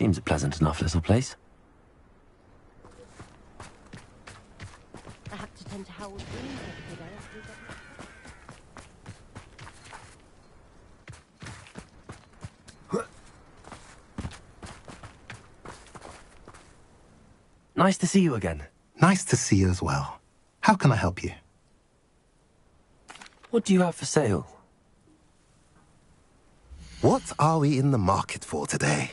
Seems a pleasant enough little place. I have to tend to Howard's rooms every day. Nice to see you again. Nice to see you as well. How can I help you? What do you have for sale? What are we in the market for today?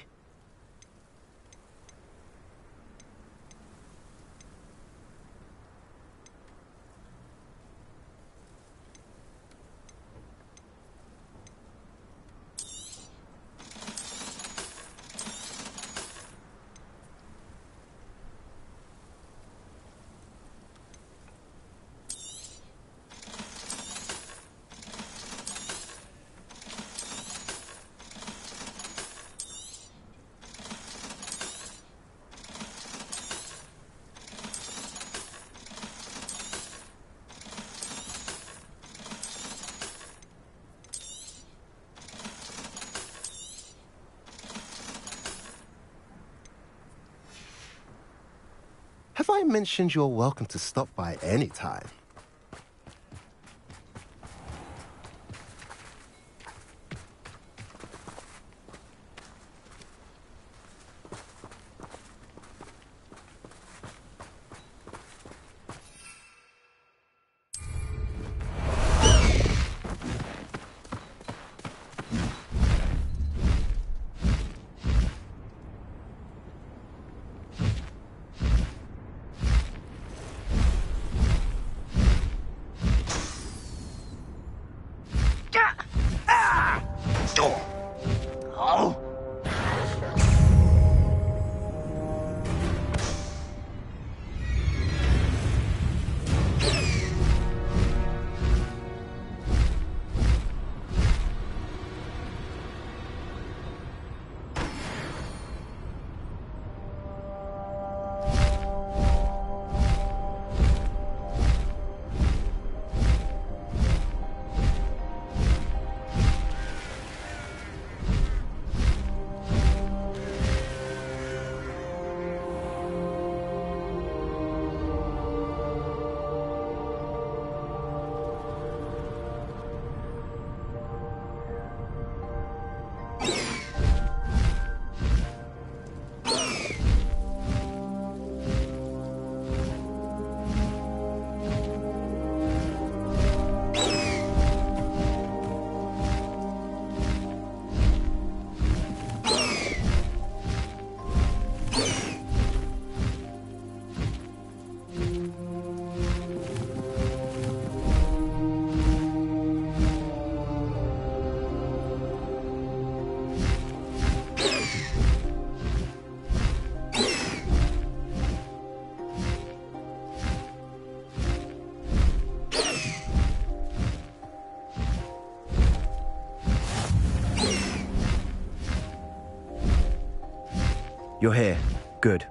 Have I mentioned you're welcome to stop by any time? You're here. Good.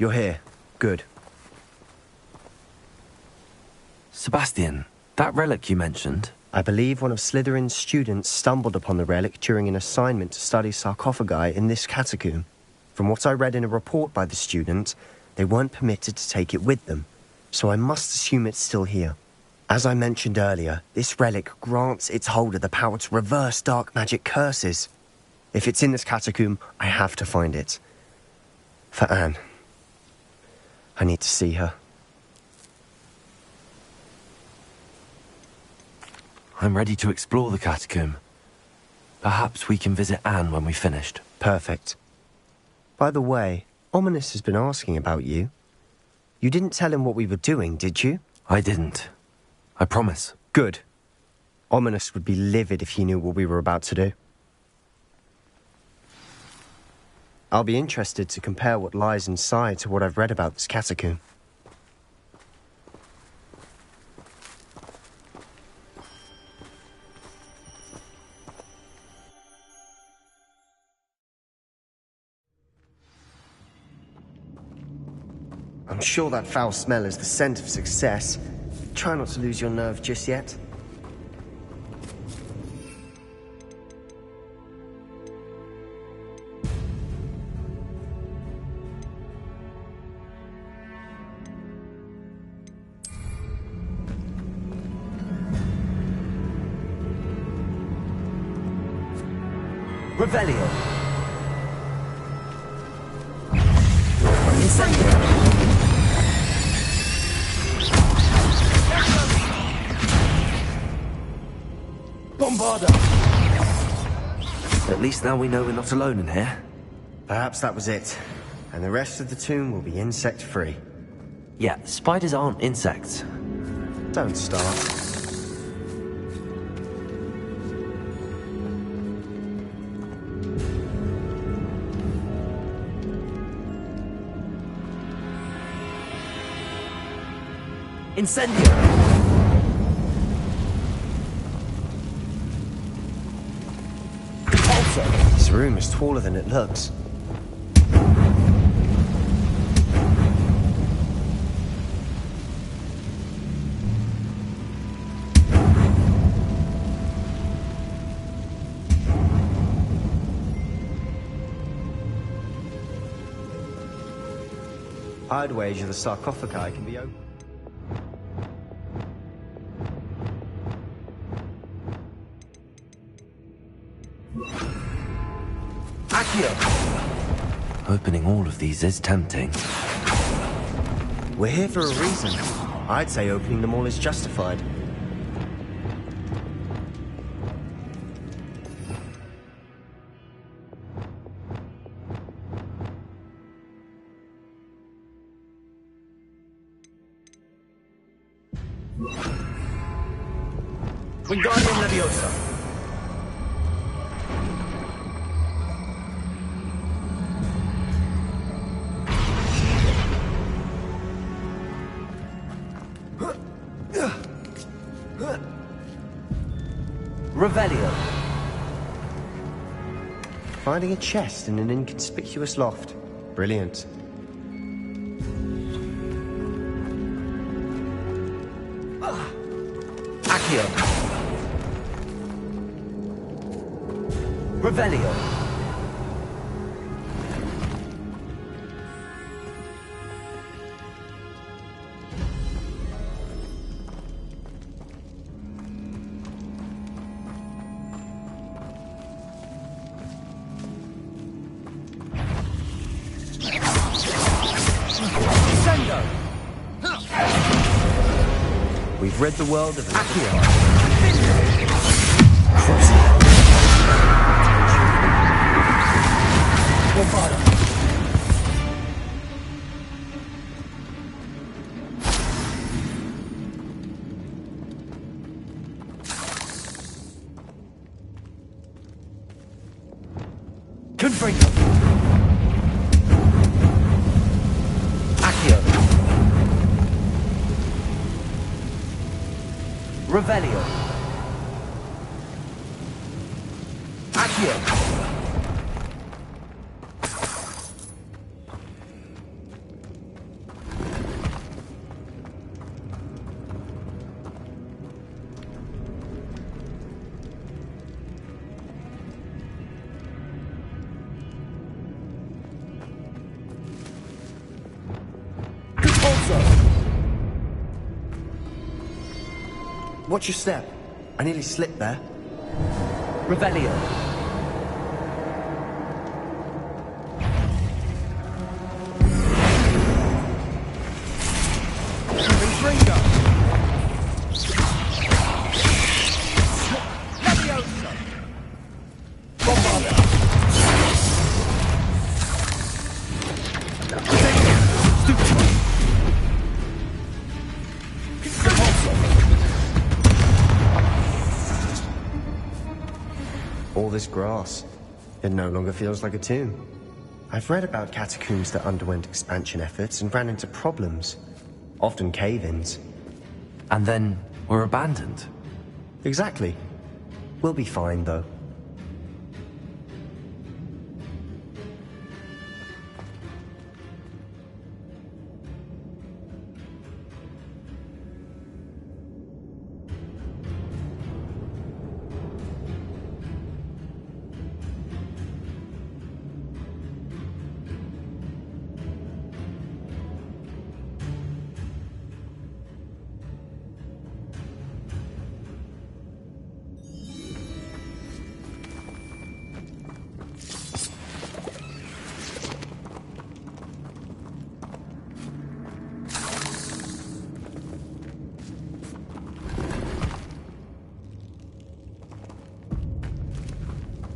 You're here. Good. Sebastian, that relic you mentioned... I believe one of Slytherin's students stumbled upon the relic during an assignment to study sarcophagi in this catacomb. From what I read in a report by the student, They weren't permitted to take it with them, so I must assume it's still here. As I mentioned earlier, this relic grants its holder the power to reverse dark magic curses. If it's in this catacomb, I have to find it. For Anne. I need to see her. I'm ready to explore the catacomb. Perhaps we can visit Anne when we've finished. Perfect. By the way, Ominous has been asking about you. You didn't tell him what we were doing, did you? I didn't. I promise. Good. Ominous would be livid if he knew what we were about to do. I'll be interested to compare what lies inside to what I've read about this catacomb. I'm sure that foul smell is the scent of success. Try not to lose your nerve just yet. Revelio. Bombarda! At least now we know we're not alone in here. Perhaps that was it. And the rest of the tomb will be insect-free. Yeah, spiders aren't insects. Don't start. Incendio! This room is taller than it looks. I'd wager the sarcophagi can be opened. Opening all of these is tempting. We're here for a reason. I'd say opening them all is justified. Wingardium Leviosa. Revelio. Finding a chest in an inconspicuous loft. Brilliant. Accio. Revelio. We've rid the world of Accio. Confringo. Accio. Revelio. Accio. Watch your step. I nearly slipped there. Revelio. All this grass. It no longer feels like a tomb. I've read about catacombs that underwent expansion efforts and ran into problems. Often cave-ins. And then were abandoned. Exactly. We'll be fine, though.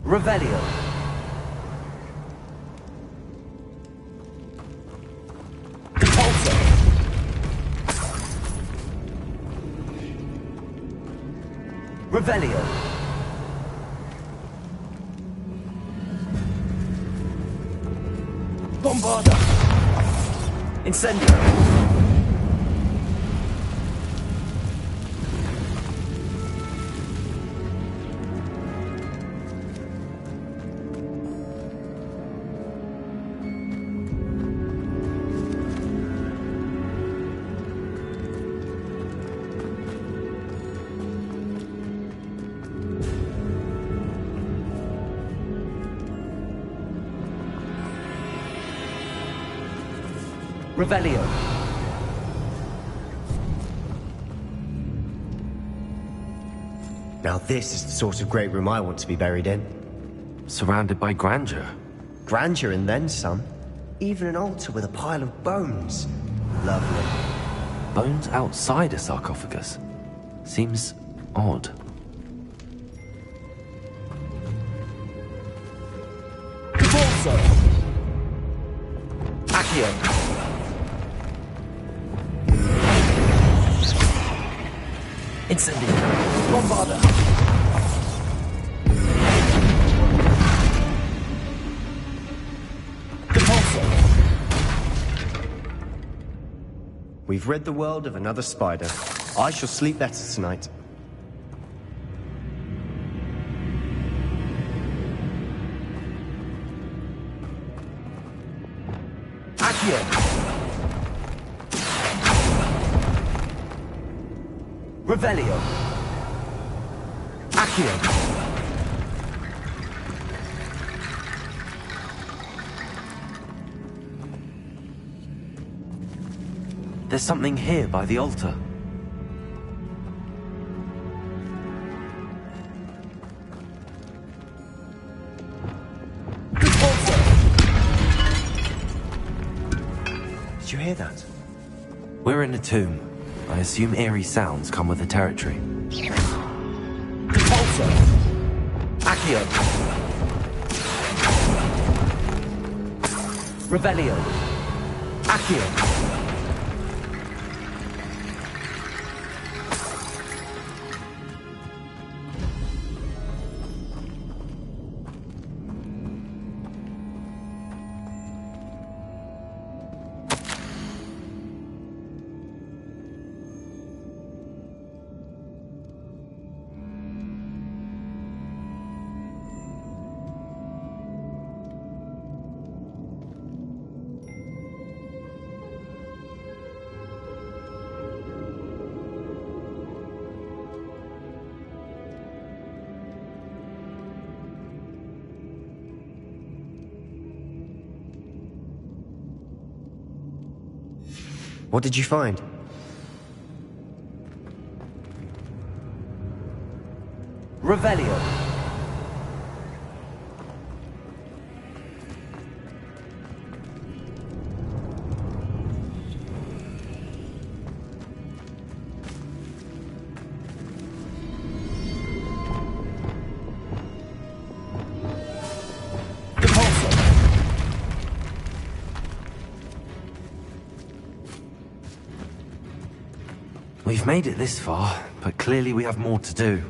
Revelio. Revelio. Bombarda. Incendio. Revelio. Now this is the sort of great room I want to be buried in. Surrounded by grandeur. Grandeur and then some. Even an altar with a pile of bones. Lovely. Bones outside a sarcophagus. Seems odd. Caborso! Accio. Incendio. Bombarda! Caborso! We've rid the world of another spider. I shall sleep better tonight. Accio. Revelio. Accio. There's something here by the altar. Did you hear that? We're in a tomb. I assume eerie sounds come with the territory. Caborso! Accio. Revelio. Accio. What did you find? Revelio. We've made it this far, but clearly we have more to do.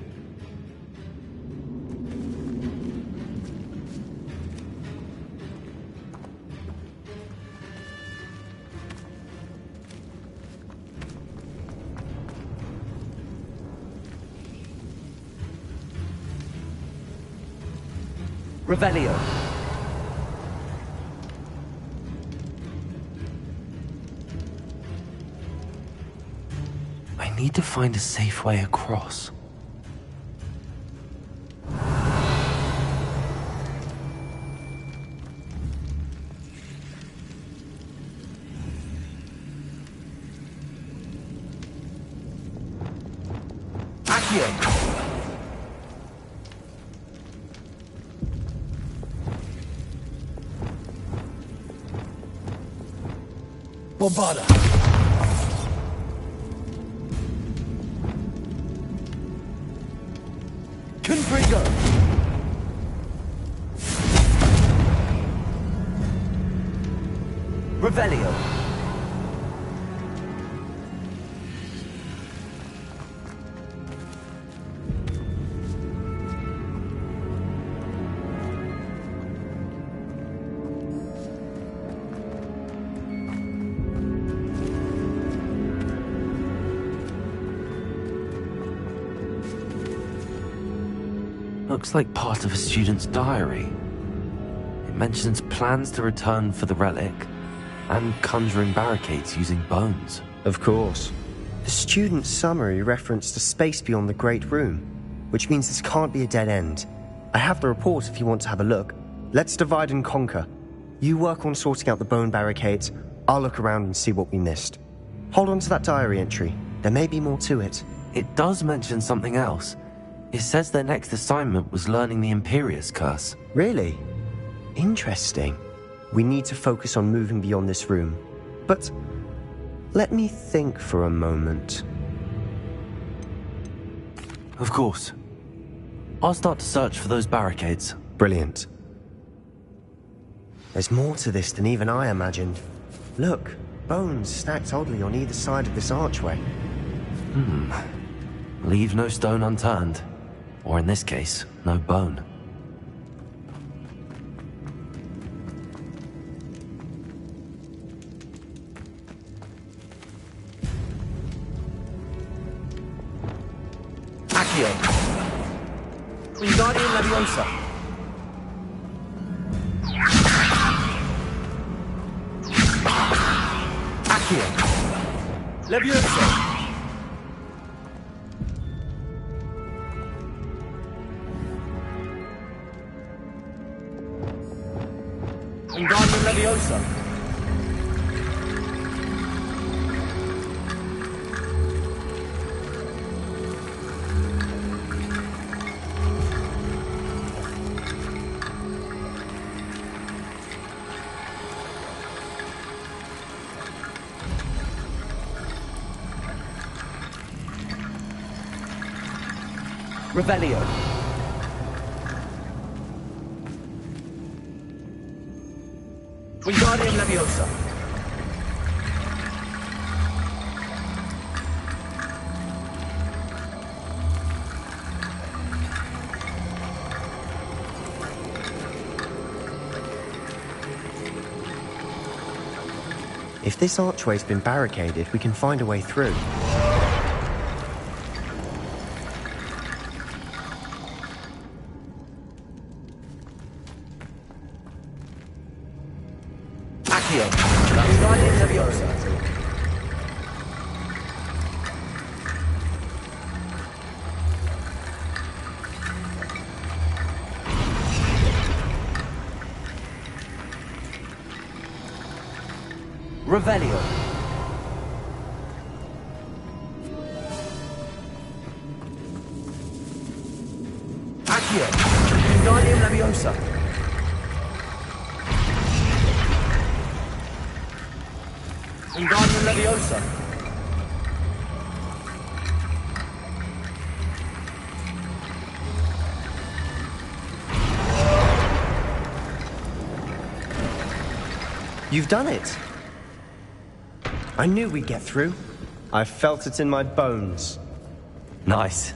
Revelio. I need to find a safe way across. Accio. Bombarda. Confringo. Revelio. Looks like part of a student's diary. It mentions plans to return for the relic and conjuring barricades using bones. Of course. The student's summary referenced a space beyond the Great Room, which means this can't be a dead end. I have the report if you want to have a look. Let's divide and conquer. You work on sorting out the bone barricades, I'll look around and see what we missed. Hold on to that diary entry. There may be more to it. It does mention something else. It says their next assignment was learning the Imperius Curse. Really? Interesting. We need to focus on moving beyond this room. But let me think for a moment. Of course. I'll start to search for those barricades. Brilliant. There's more to this than even I imagined. Look, bones stacked oddly on either side of this archway. Leave no stone unturned. Or in this case, no bone. Accio. Wingardium Leviosa. Accio. Leviosa. Wingardium Leviosa. Revelio. Wingardium Leviosa. If this archway's been barricaded, we can find a way through. Accio. Wingardium Leviosa. Revelio. Accio. Wingardium Leviosa. Wingardium Leviosa. You've done it. I knew we'd get through. I felt it in my bones. Nice.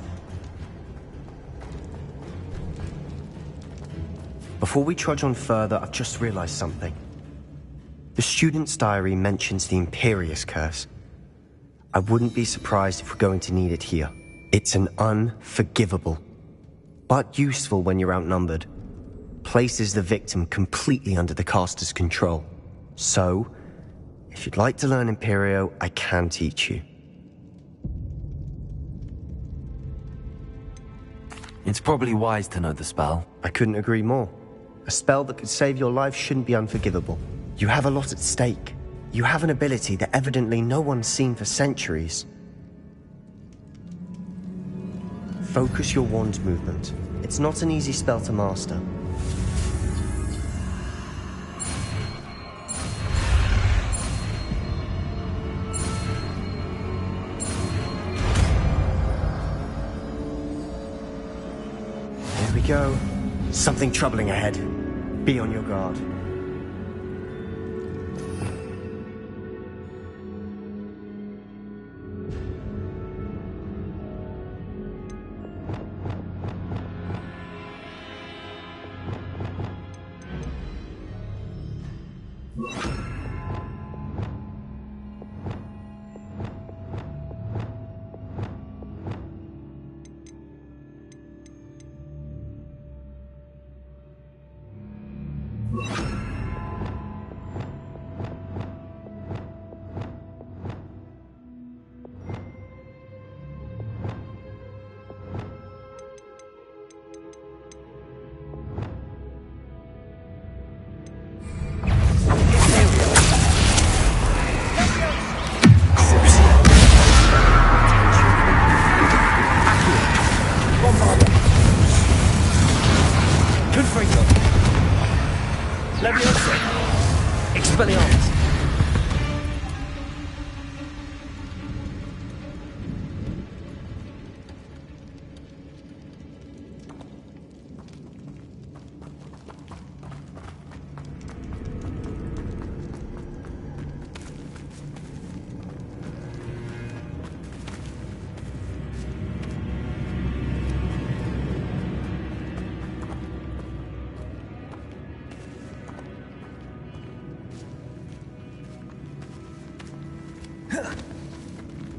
Before we trudge on further, I've just realized something. The student's diary mentions the Imperius Curse. I wouldn't be surprised if we're going to need it here. It's an unforgivable, but useful when you're outnumbered. Places the victim completely under the caster's control. So, if you'd like to learn Imperio, I can teach you. It's probably wise to know the spell. I couldn't agree more. A spell that could save your life shouldn't be unforgivable. You have a lot at stake. You have an ability that evidently no one's seen for centuries. Focus your wand movement. It's not an easy spell to master. There we go. Something troubling ahead. Be on your guard.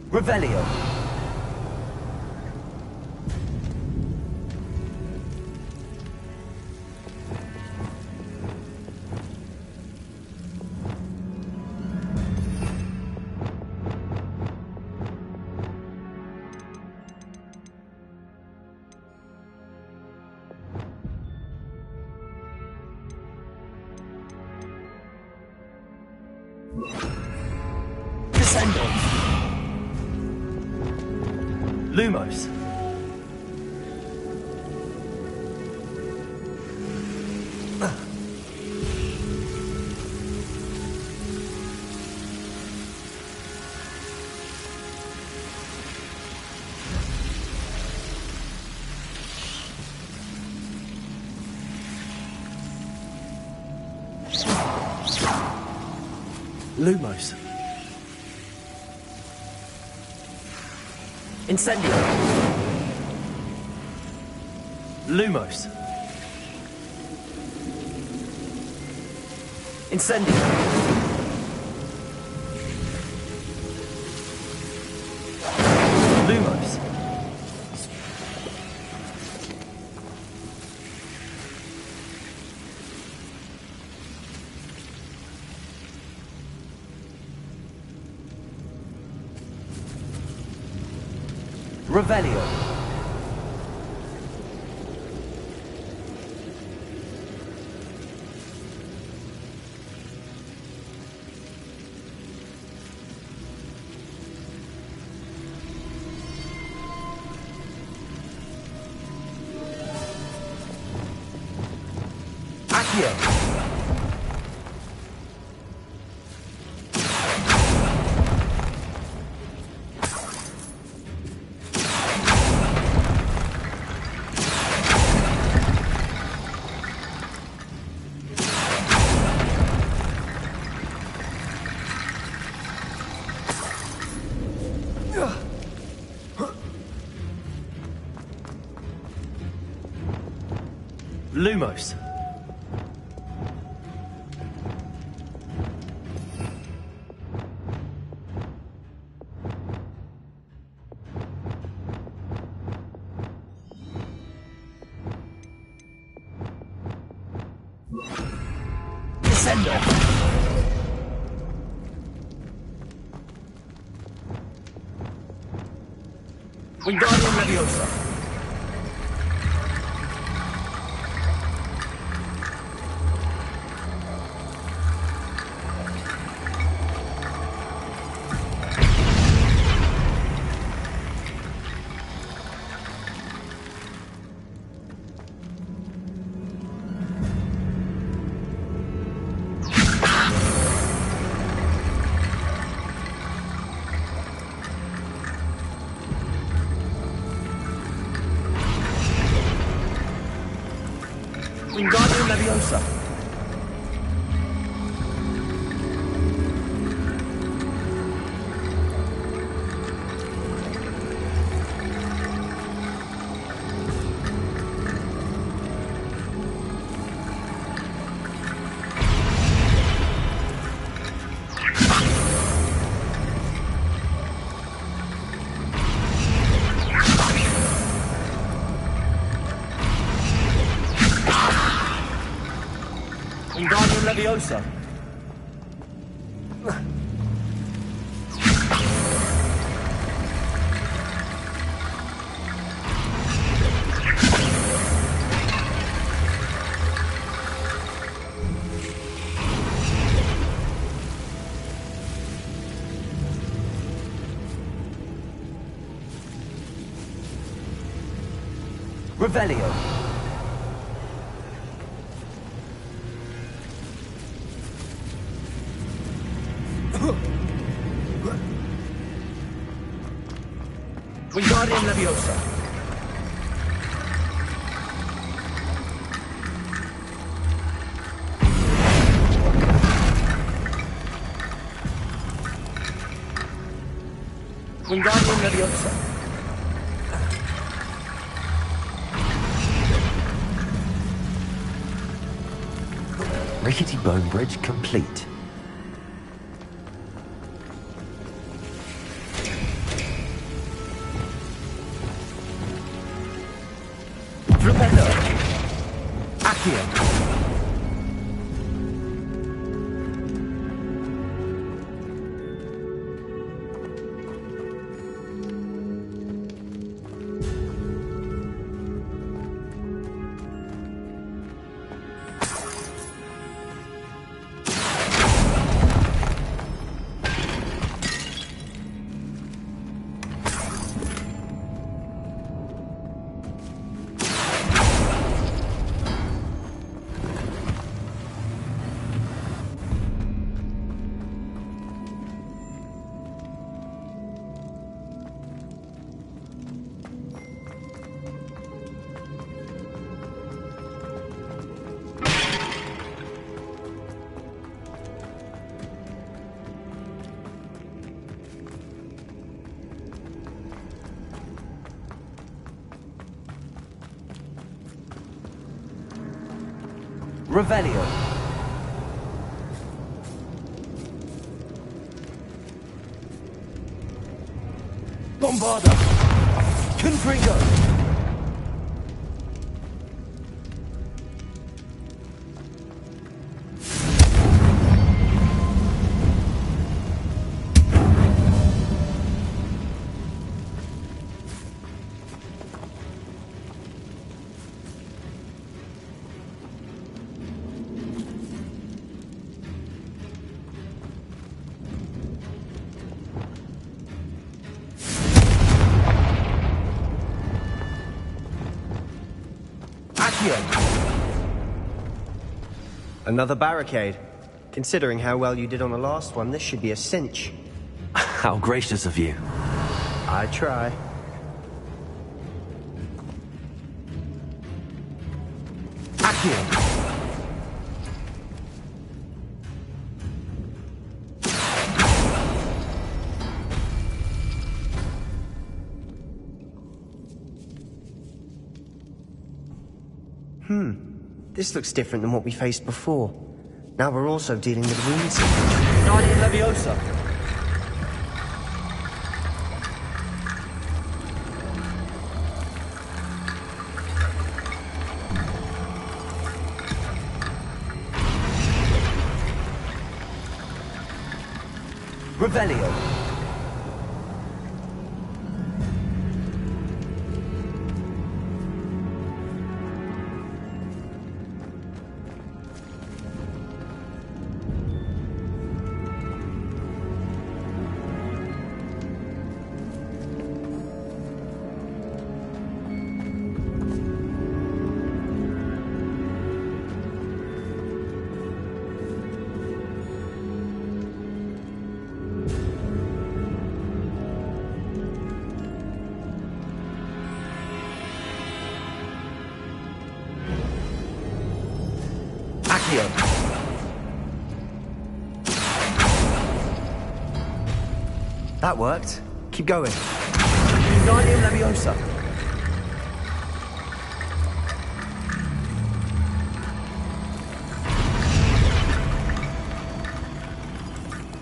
Revelio. Descendo. Lumos. Lumos. Incendio. Lumos. Incendio. Lumos. Revelio. Accio. Lumos. Descendo. Wingardium Leviosa. Wingardium Leviosa. Wingardium Leviosa. Revelio. Wingardium Leviosa. Wingardium Leviosa. Rickety bone bridge complete. Flipendo. Accio. Revelio. Bombarda. Confringo. Accio. Another barricade. Considering how well you did on the last one, this should be a cinch. How gracious of you. I try. Accio. This looks different than what we faced before. Now we're also dealing with wounds. Guardian Leviosa. Revelio. Accio. That worked. Keep going. Guardian Leviosa.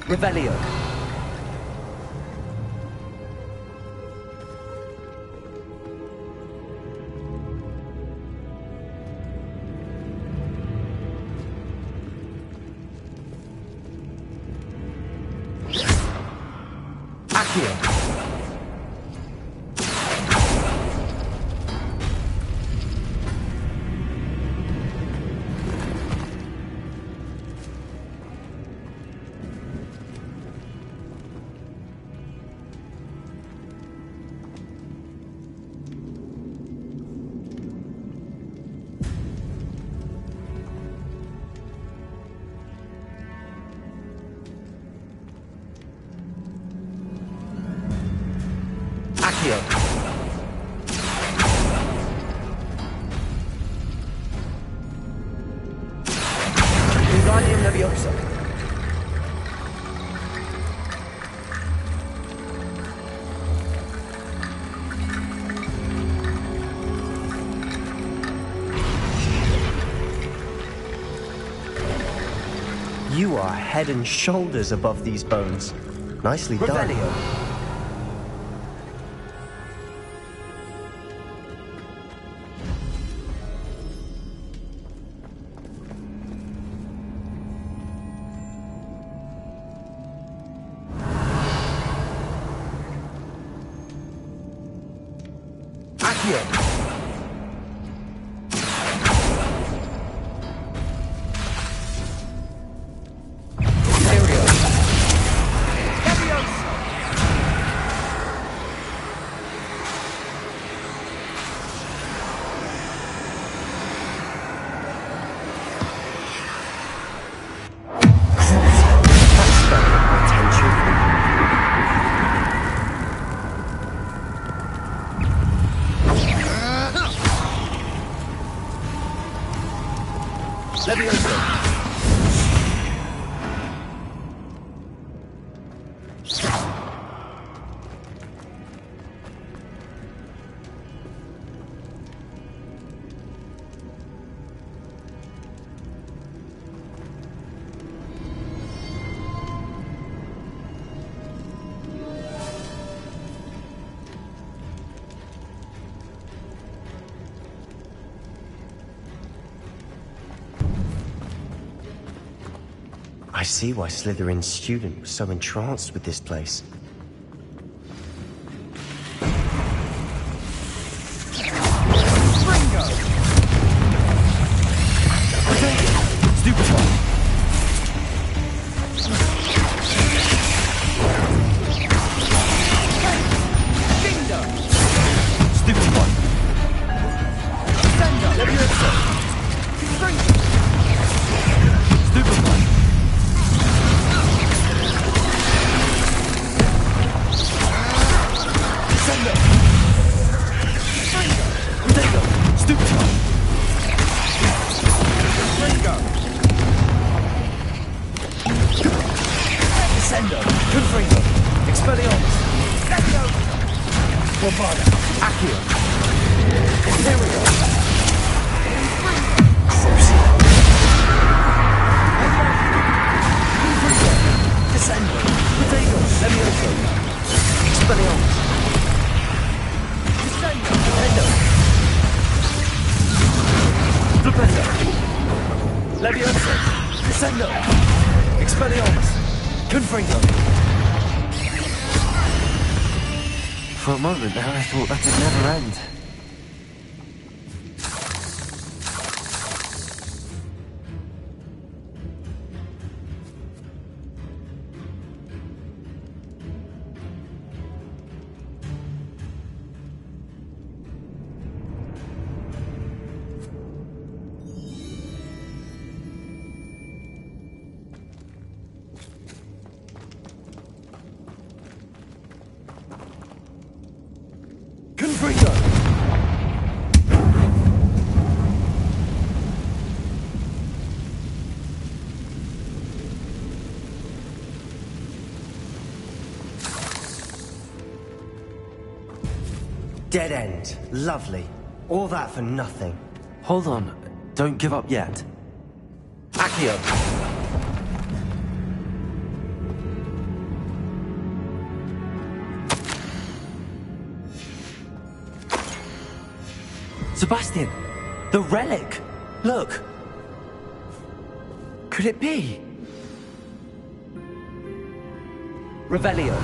Revelio. Accio. Accio. Guardian Leviosa. You are head and shoulders above these bones. Nicely done. Revelio. Accio. Leviosa. I see why Slytherin's student was so entranced with this place. Bombada. Accio. Imperial. Descendo. Potato. Levioso. Expelliarmus. Descendo. Endo. Flipendo. Levioso. Descendo. Expelliarmus. Confringo. For a moment there, I thought that would never end. Confringo. Dead end. Lovely. All that for nothing. Hold on. Don't give up yet. Accio. Sebastian! The relic! Look! Could it be? Revelio.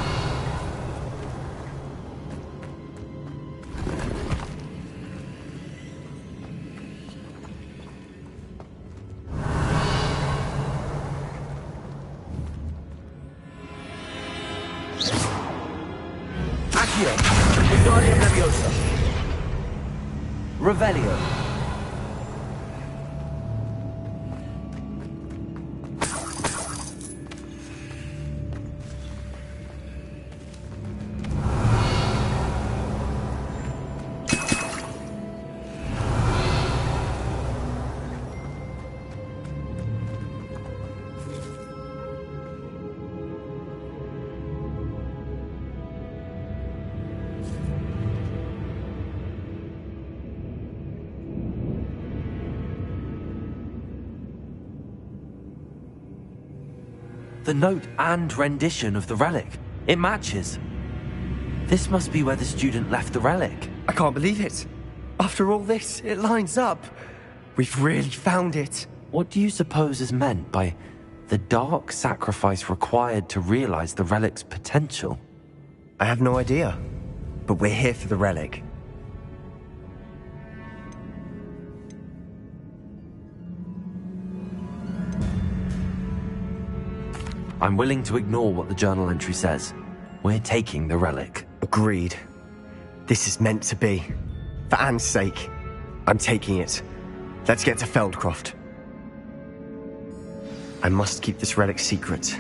Accio. Wingardium Leviosa. Revelio. The note and rendition of the relic. It matches. This must be where the student left the relic. I can't believe it. After all this, it lines up. We've really found it. What do you suppose is meant by the dark sacrifice required to realize the relic's potential? I have no idea. But we're here for the relic. I'm willing to ignore what the journal entry says. We're taking the relic. Agreed. This is meant to be. For Anne's sake, I'm taking it. Let's get to Feldcroft. I must keep this relic secret,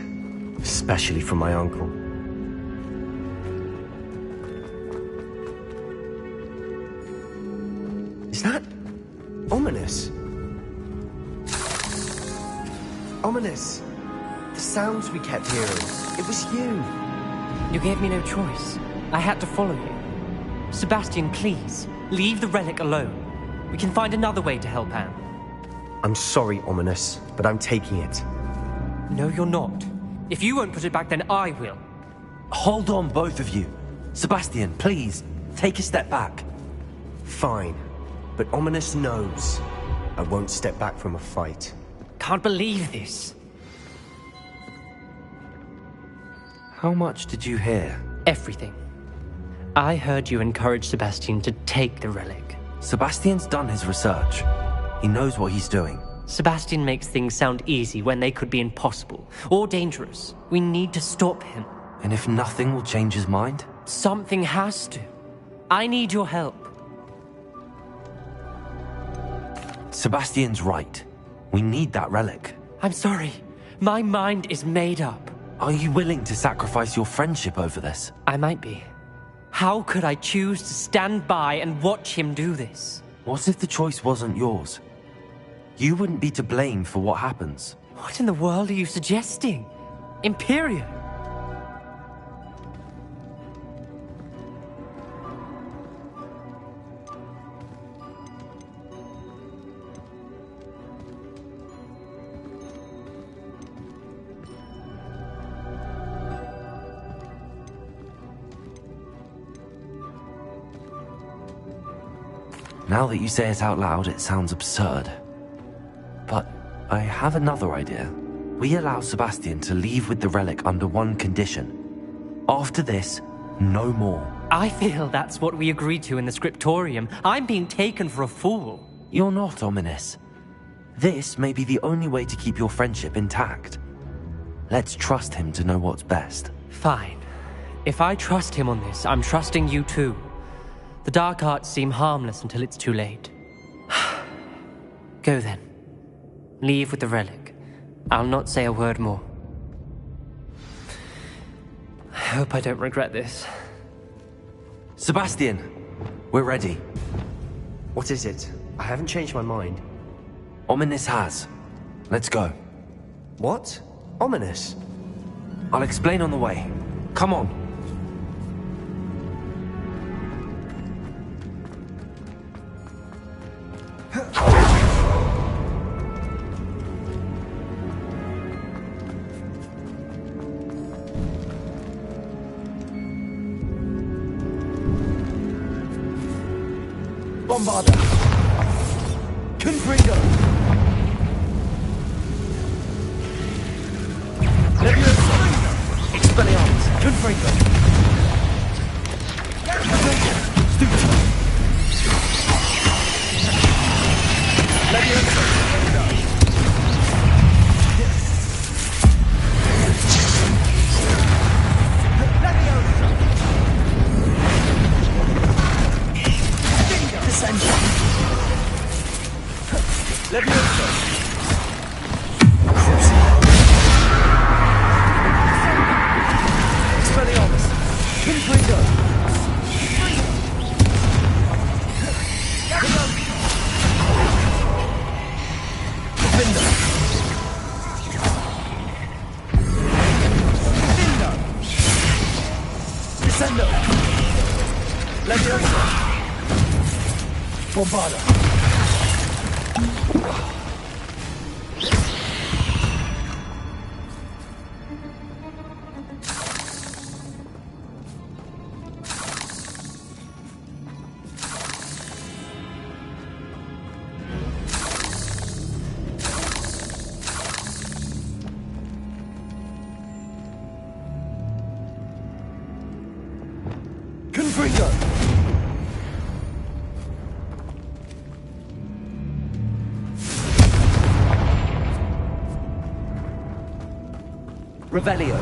especially from my uncle. Is that ominous? Ominous. The sounds we kept hearing. It was you. You gave me no choice. I had to follow you. Sebastian, please, leave the relic alone. We can find another way to help Anne. I'm sorry, Ominous, but I'm taking it. No, you're not. If you won't put it back, then I will. Hold on, both of you. Sebastian, please, take a step back. Fine. But Ominous knows I won't step back from a fight. Can't believe this. How much did you hear? Everything. I heard you encourage Sebastian to take the relic. Sebastian's done his research. He knows what he's doing. Sebastian makes things sound easy when they could be impossible or dangerous. We need to stop him. And if nothing will change his mind? Something has to. I need your help. Sebastian's right. We need that relic. I'm sorry. My mind is made up. Are you willing to sacrifice your friendship over this? I might be. How could I choose to stand by and watch him do this? What if the choice wasn't yours? You wouldn't be to blame for what happens. What in the world are you suggesting? Imperial? Now that you say it out loud, it sounds absurd. But I have another idea. We allow Sebastian to leave with the relic under one condition. After this, no more. I feel that's what we agreed to in the scriptorium. I'm being taken for a fool. You're not ominous. This may be the only way to keep your friendship intact. Let's trust him to know what's best. Fine. If I trust him on this, I'm trusting you too. The dark arts seem harmless until it's too late. Go then. Leave with the relic. I'll not say a word more. I hope I don't regret this. Sebastian, we're ready. What is it? I haven't changed my mind. Ominous has. Let's go. What? Ominous? I'll explain on the way. Come on. Bombarda. Confringo. Leviosa. Expelliarmus. Confringo. Studio. Leviosa. Leviosa! Expelliarmus! Confringo! Defender! Defender! Descendo! Leviosa! Bombarda! Confringo! Revelio.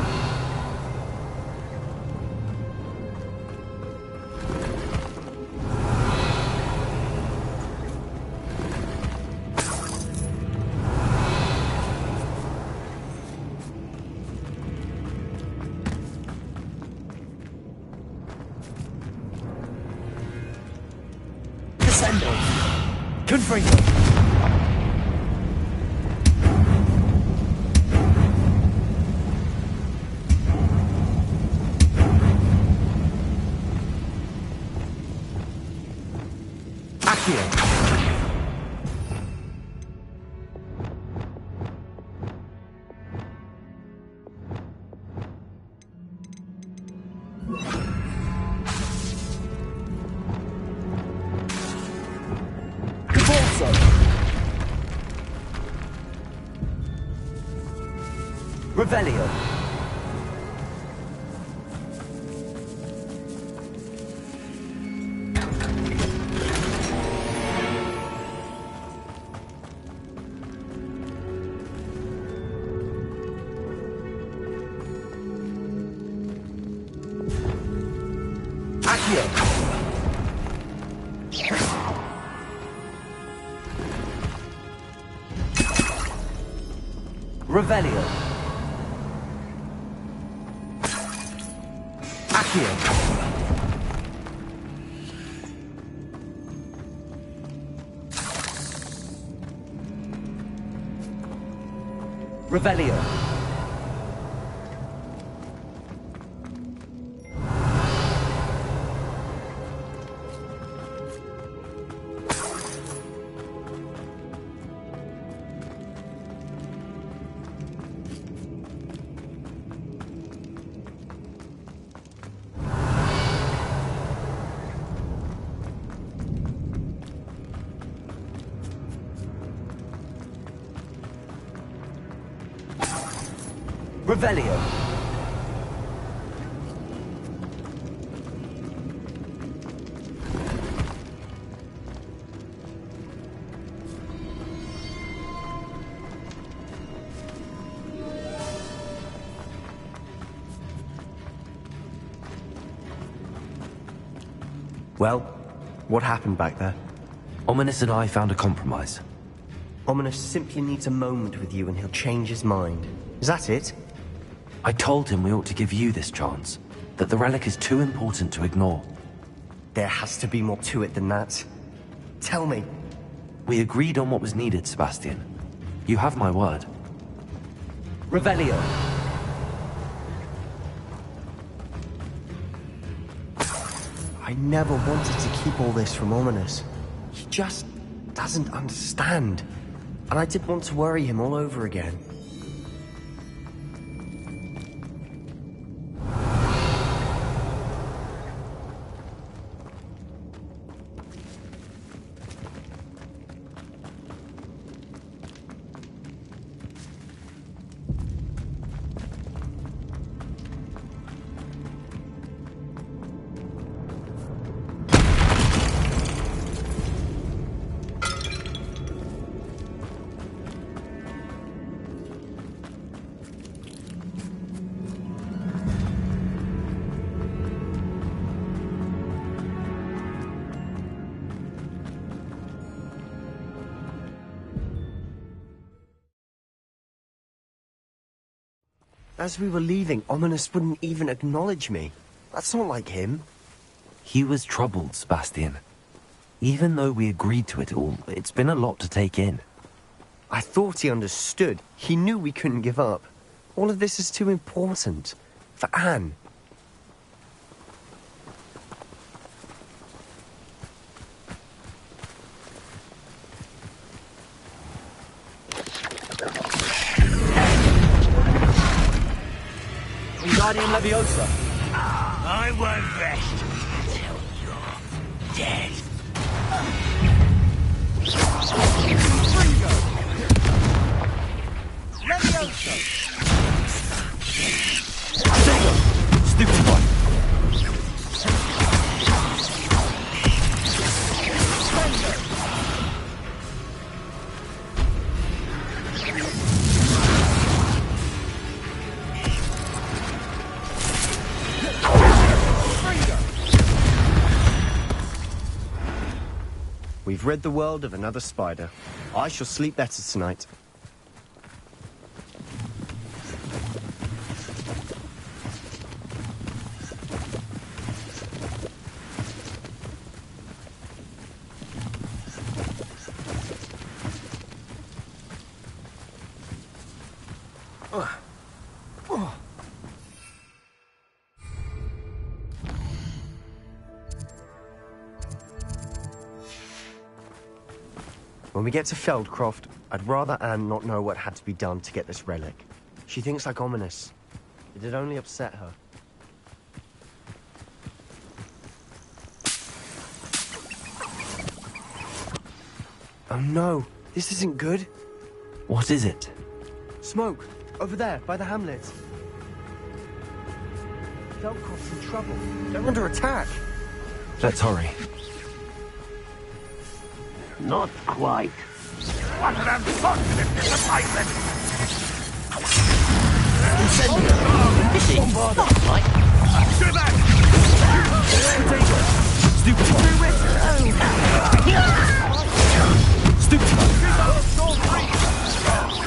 Descendo. Confringo. Revelio. Accio. Revelio. Accio. Revelio. Revelio. Well, what happened back there? Ominous and I found a compromise. Ominous simply needs a moment with you and he'll change his mind. Is that it? I told him we ought to give you this chance, that the relic is too important to ignore. There has to be more to it than that. Tell me. We agreed on what was needed, Sebastian. You have my word. Revelio. I never wanted to keep all this from Ominous. He just doesn't understand. And I didn't want to worry him all over again. As we were leaving, Ominous wouldn't even acknowledge me. That's not like him. He was troubled, Sebastian. Even though we agreed to it all, it's been a lot to take in. I thought he understood. He knew we couldn't give up. All of this is too important. For Anne. Wingardium Leviosa. I won't rest until you're dead. Leviosa. Stupid one. We've rid the world of another spider. I shall sleep better tonight. When we get to Feldcroft, I'd rather Anne not know what had to be done to get this relic. She thinks like Ominous. It'd only upset her. Oh no, this isn't good. What is it? Smoke, over there, by the hamlet. Feldcroft's in trouble. They're under attack. Let's hurry. Not quite. What an unfortunate disappointment! This is not like. To that! Stupid one. Stupid one.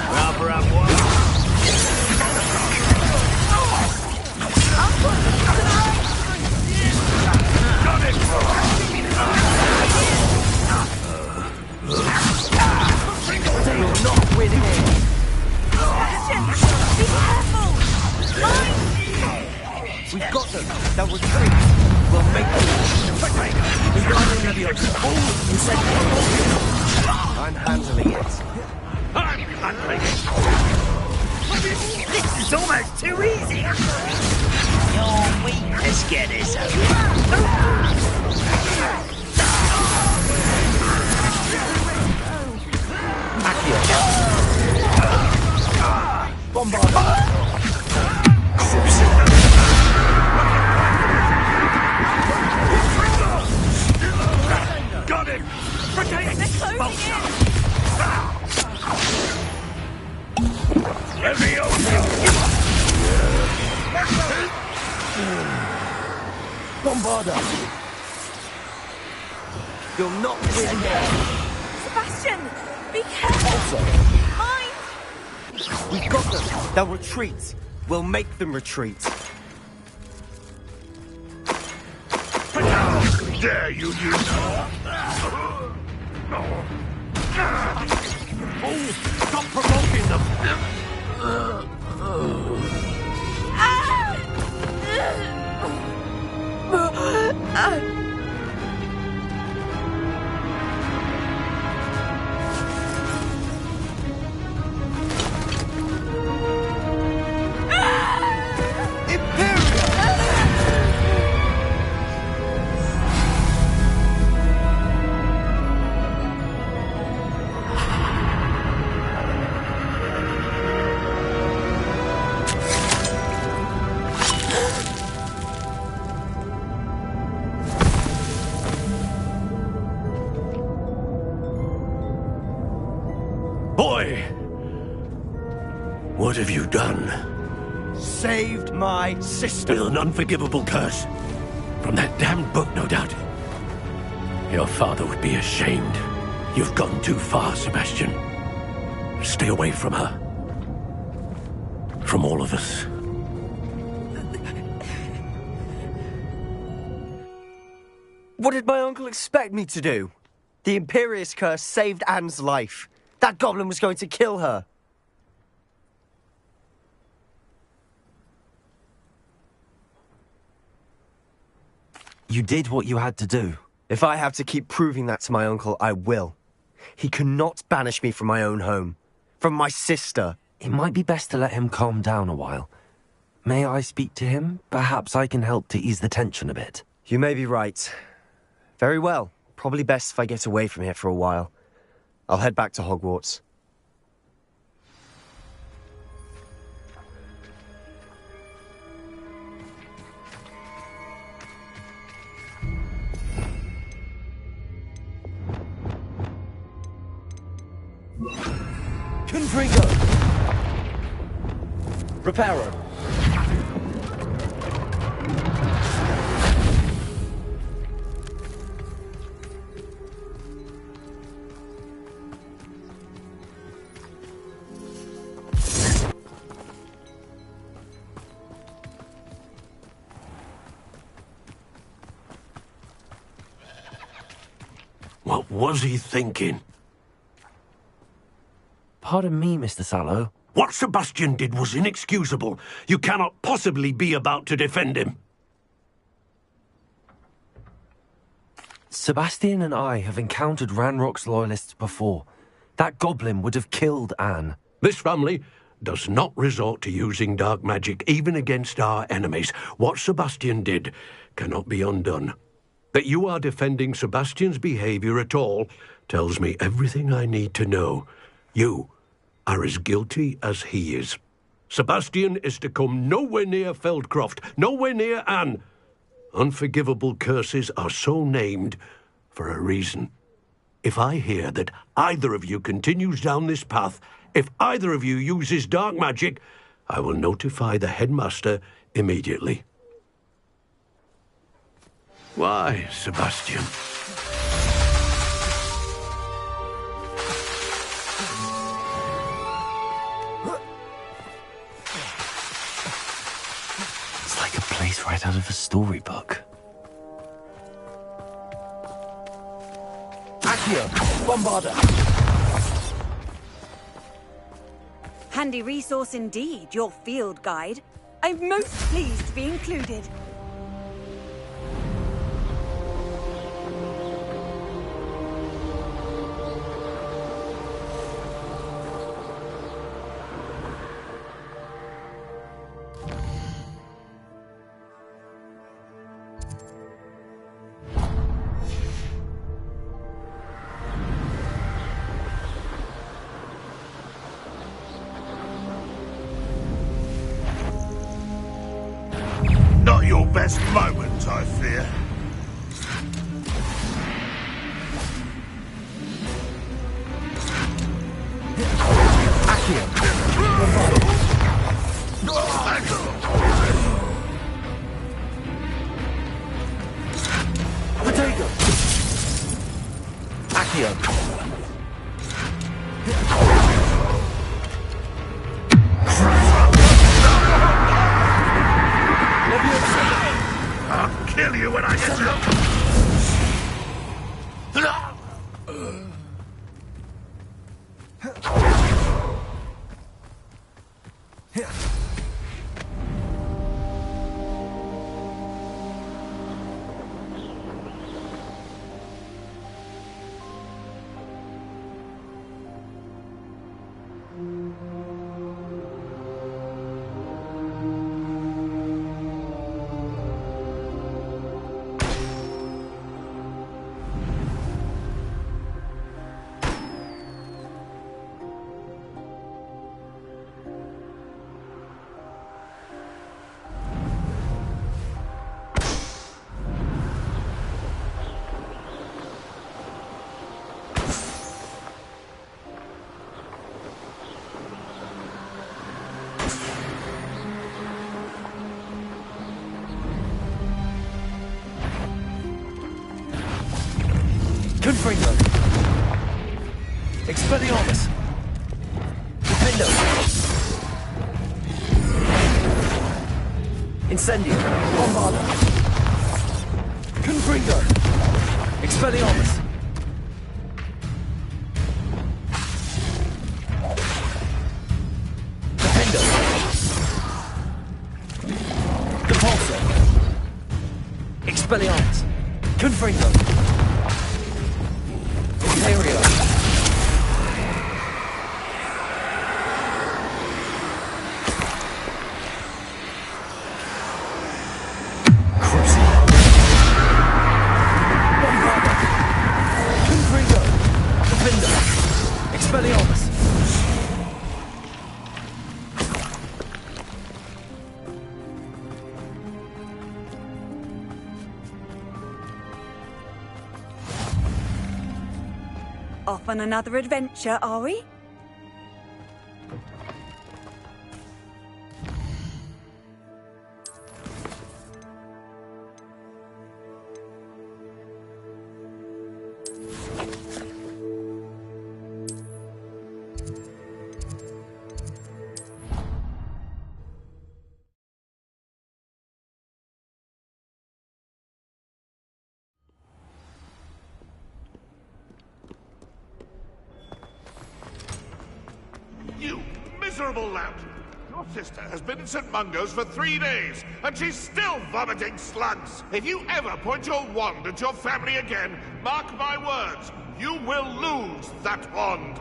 Rubber up one. Got it! They will not win here. Be careful! We've got them. They'll retreat. We'll make them. Wingardium Leviosa. Oh, you said I'm handling it. I'm handling it. This is almost too easy. You're weak. Let's get this over. Bombard. Bombarda! You'll not win here! Sebastian! Be careful! Mine! We've got them! They'll retreat! We'll make them retreat! How dare you use... Oh, stop provoking them! Boy! What have you done? Saved my sister! With an unforgivable curse. From that damned book, no doubt. Your father would be ashamed. You've gone too far, Sebastian. Stay away from her. From all of us. What did my uncle expect me to do? The Imperious curse saved Anne's life. That goblin was going to kill her. You did what you had to do. If I have to keep proving that to my uncle, I will. He cannot banish me from my own home. From my sister. It might be best to let him calm down a while. May I speak to him? Perhaps I can help to ease the tension a bit. You may be right. Very well. Probably best if I get away from here for a while. I'll head back to Hogwarts. Confringo! Reparo! What was he thinking? Pardon me, Mr. Sallow. What Sebastian did was inexcusable. You cannot possibly be about to defend him. Sebastian and I have encountered Ranrock's loyalists before. That goblin would have killed Anne. This family does not resort to using dark magic even against our enemies. What Sebastian did cannot be undone. That you are defending Sebastian's behavior at all tells me everything I need to know. You are as guilty as he is. Sebastian is to come nowhere near Feldcroft, nowhere near Anne. Unforgivable curses are so named for a reason. If I hear that either of you continues down this path, if either of you uses dark magic, I will notify the headmaster immediately. Why, Sebastian? It's like a place right out of a storybook. Accio! Bombarda! Handy resource indeed, your field guide. I'm most pleased to be included. Not your best moment, I fear. Accio. I'll kill you when I get you! Confringo. Expelliarmus. Defendo. Incendio. Bombarda. Confringo. Expelliarmus. Defendo. Depulso. Expelliarmus. Confringo. Imperio. Crucio. Bombarda. Confringo. Defendo. Expelliarmus. Off on another adventure, are we? You miserable lout! Your sister has been in St. Mungo's for 3 days, and she's still vomiting slugs! If you ever point your wand at your family again, mark my words, you will lose that wand!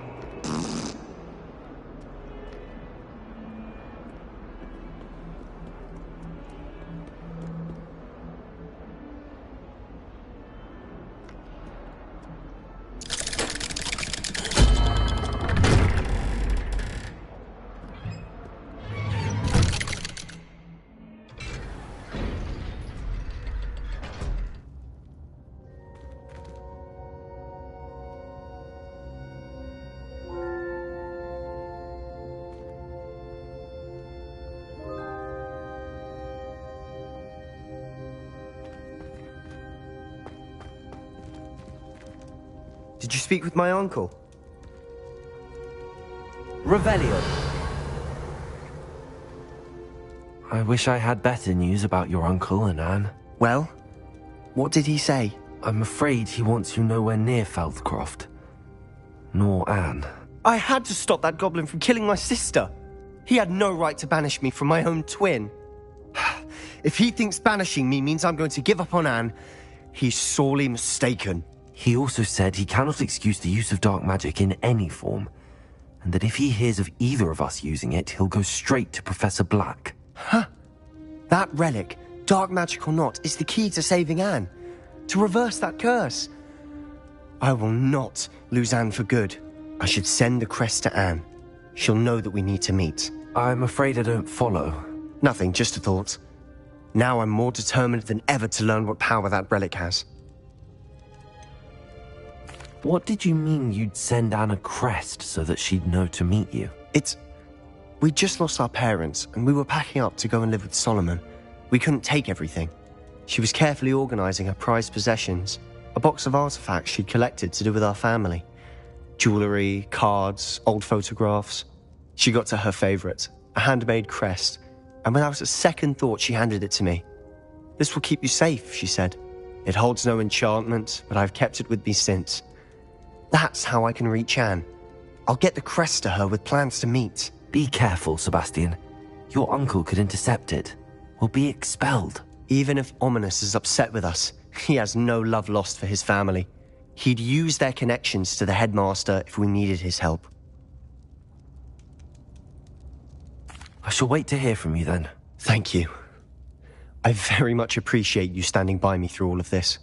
Did you speak with my uncle? Revelio. I wish I had better news about your uncle and Anne. Well, what did he say? I'm afraid he wants you nowhere near Feldcroft. Nor Anne. I had to stop that goblin from killing my sister. He had no right to banish me from my own twin. If he thinks banishing me means I'm going to give up on Anne, he's sorely mistaken. He also said he cannot excuse the use of dark magic in any form, and that if he hears of either of us using it, he'll go straight to Professor Black. Huh? That relic, dark magic or not, is the key to saving Anne. To reverse that curse. I will not lose Anne for good. I should send the crest to Anne. She'll know that we need to meet. I'm afraid I don't follow. Nothing, just a thought. Now I'm more determined than ever to learn what power that relic has. What did you mean you'd send Anne a crest so that she'd know to meet you? We just lost our parents, and we were packing up to go and live with Solomon. We couldn't take everything. She was carefully organizing her prized possessions. A box of artifacts she'd collected to do with our family. Jewellery, cards, old photographs. She got to her favourite, a handmade crest, and without a second thought she handed it to me. "This will keep you safe," she said. "It holds no enchantment, but I've kept it with me since. That's how I can reach Anne. I'll get the crest to her with plans to meet." Be careful, Sebastian. Your uncle could intercept it. We'll be expelled. Even if Ominous is upset with us, he has no love lost for his family. He'd use their connections to the headmaster if we needed his help. I shall wait to hear from you then. Thank you. I very much appreciate you standing by me through all of this.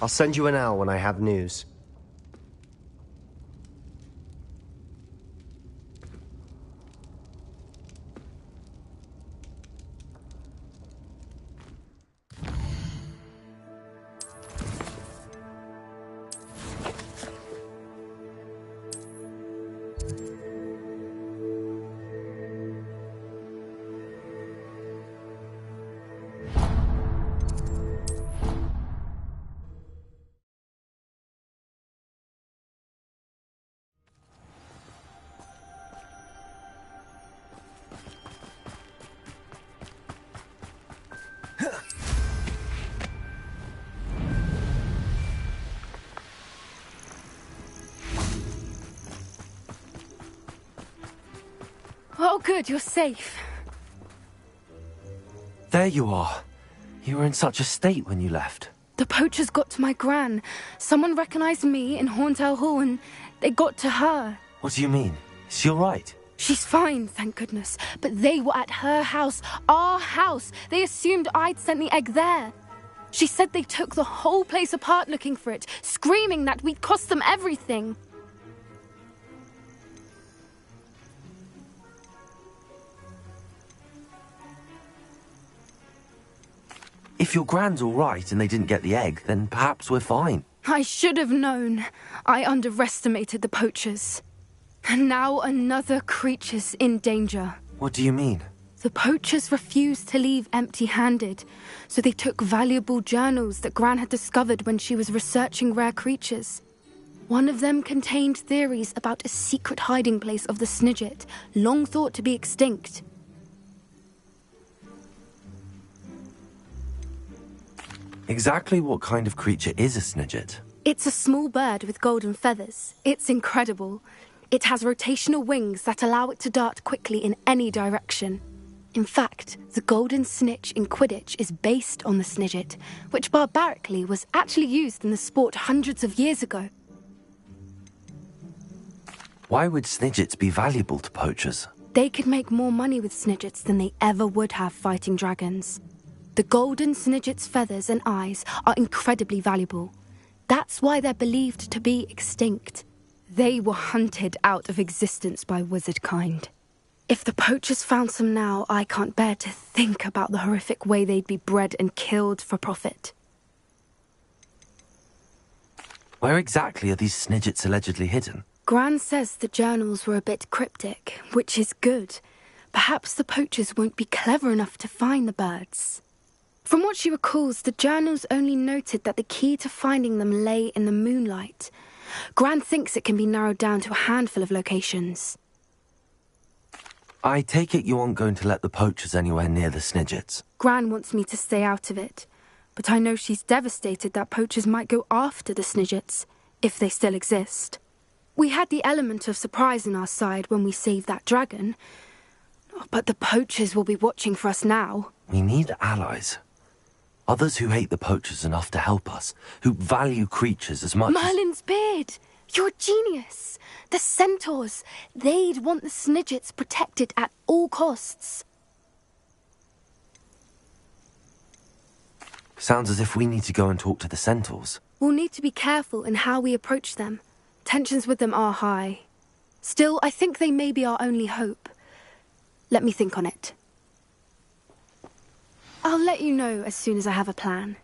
I'll send you an owl when I have news. Oh, good, you're safe. There you are. You were in such a state when you left. The poachers got to my gran. Someone recognized me in Horntail Hall and they got to her. What do you mean? Is she all right? She's fine, thank goodness. But they were at her house, our house. They assumed I'd sent the egg there. She said they took the whole place apart looking for it, screaming that we'd cost them everything. If your gran's all right and they didn't get the egg, then perhaps we're fine. I should have known. I underestimated the poachers. And now another creature's in danger. What do you mean? The poachers refused to leave empty-handed, so they took valuable journals that Gran had discovered when she was researching rare creatures. One of them contained theories about a secret hiding place of the Snidget, long thought to be extinct. Exactly what kind of creature is a Snidget? It's a small bird with golden feathers. It's incredible. It has rotational wings that allow it to dart quickly in any direction. In fact, the golden snitch in Quidditch is based on the Snidget, which barbarically was actually used in the sport hundreds of years ago. Why would Snidgets be valuable to poachers? They could make more money with Snidgets than they ever would have fighting dragons. The golden Snidget's feathers and eyes are incredibly valuable. That's why they're believed to be extinct. They were hunted out of existence by wizard kind. If the poachers found some now, I can't bear to think about the horrific way they'd be bred and killed for profit. Where exactly are these Snidgets allegedly hidden? Gran says the journals were a bit cryptic, which is good. Perhaps the poachers won't be clever enough to find the birds. From what she recalls, the journals only noted that the key to finding them lay in the moonlight. Gran thinks it can be narrowed down to a handful of locations. I take it you aren't going to let the poachers anywhere near the Snidgets. Gran wants me to stay out of it, but I know she's devastated that poachers might go after the Snidgets, if they still exist. We had the element of surprise on our side when we saved that dragon, but the poachers will be watching for us now. We need allies. Others who hate the poachers enough to help us, who value creatures as much Merlin's beard! You're a genius! The centaurs! They'd want the Snidgets protected at all costs. Sounds as if we need to go and talk to the centaurs. We'll need to be careful in how we approach them. Tensions with them are high. Still, I think they may be our only hope. Let me think on it. I'll let you know as soon as I have a plan.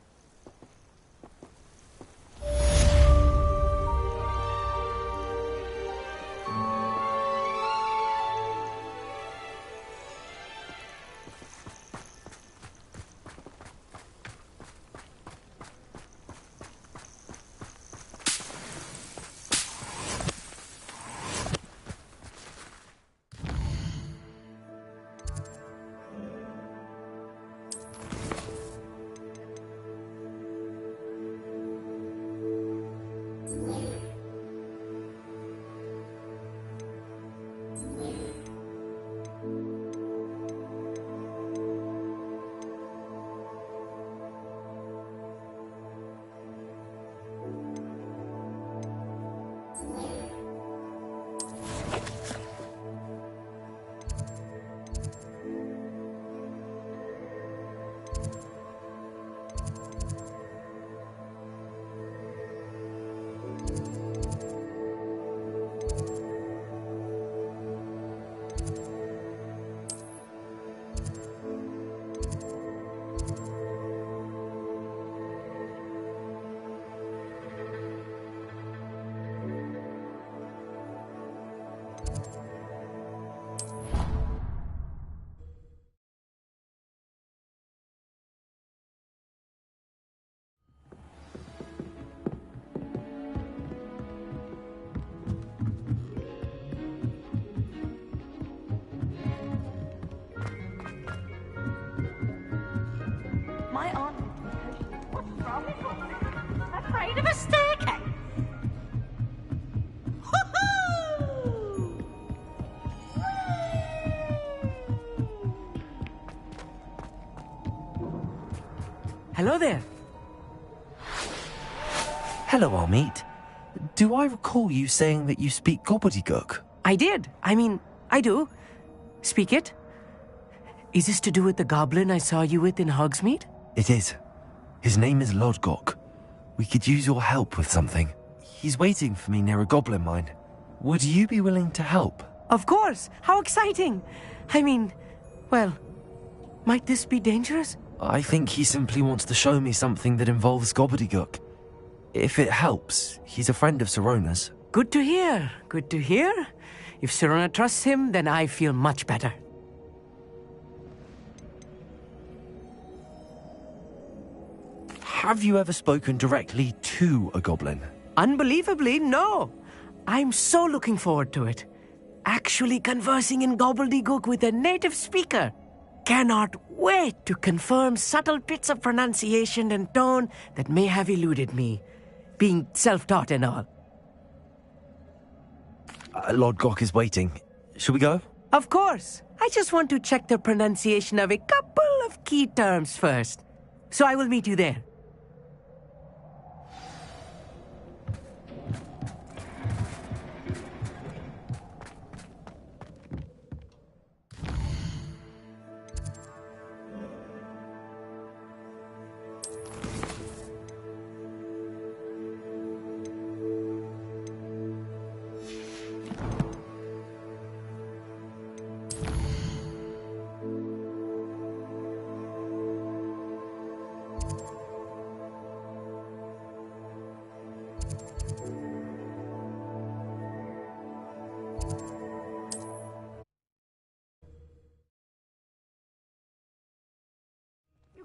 My aunt lived in the What's wrong with you? Afraid of a staircase? Hello there. Hello, Amit. Do I recall you saying that you speak gobbledygook? I did. I do. Speak it. Is this to do with the goblin I saw you with in Hogsmeade? It is. His name is Lodgok. We could use your help with something. He's waiting for me near a goblin mine. Would you be willing to help? Of course. How exciting. Well, might this be dangerous? I think he simply wants to show me something that involves gobbledygook. If it helps, he's a friend of Sirona's. Good to hear. Good to hear. If Sirona trusts him, then I feel much better. Have you ever spoken directly to a goblin? Unbelievably, no. I'm so looking forward to it. Actually conversing in gobbledygook with a native speaker. Cannot wait to confirm subtle bits of pronunciation and tone that may have eluded me, being self-taught and all. Lodgok is waiting. Shall we go? Of course. I just want to check the pronunciation of a couple of key terms first. So I will meet you there.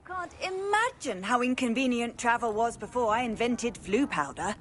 Can't imagine how inconvenient travel was before I invented flu powder.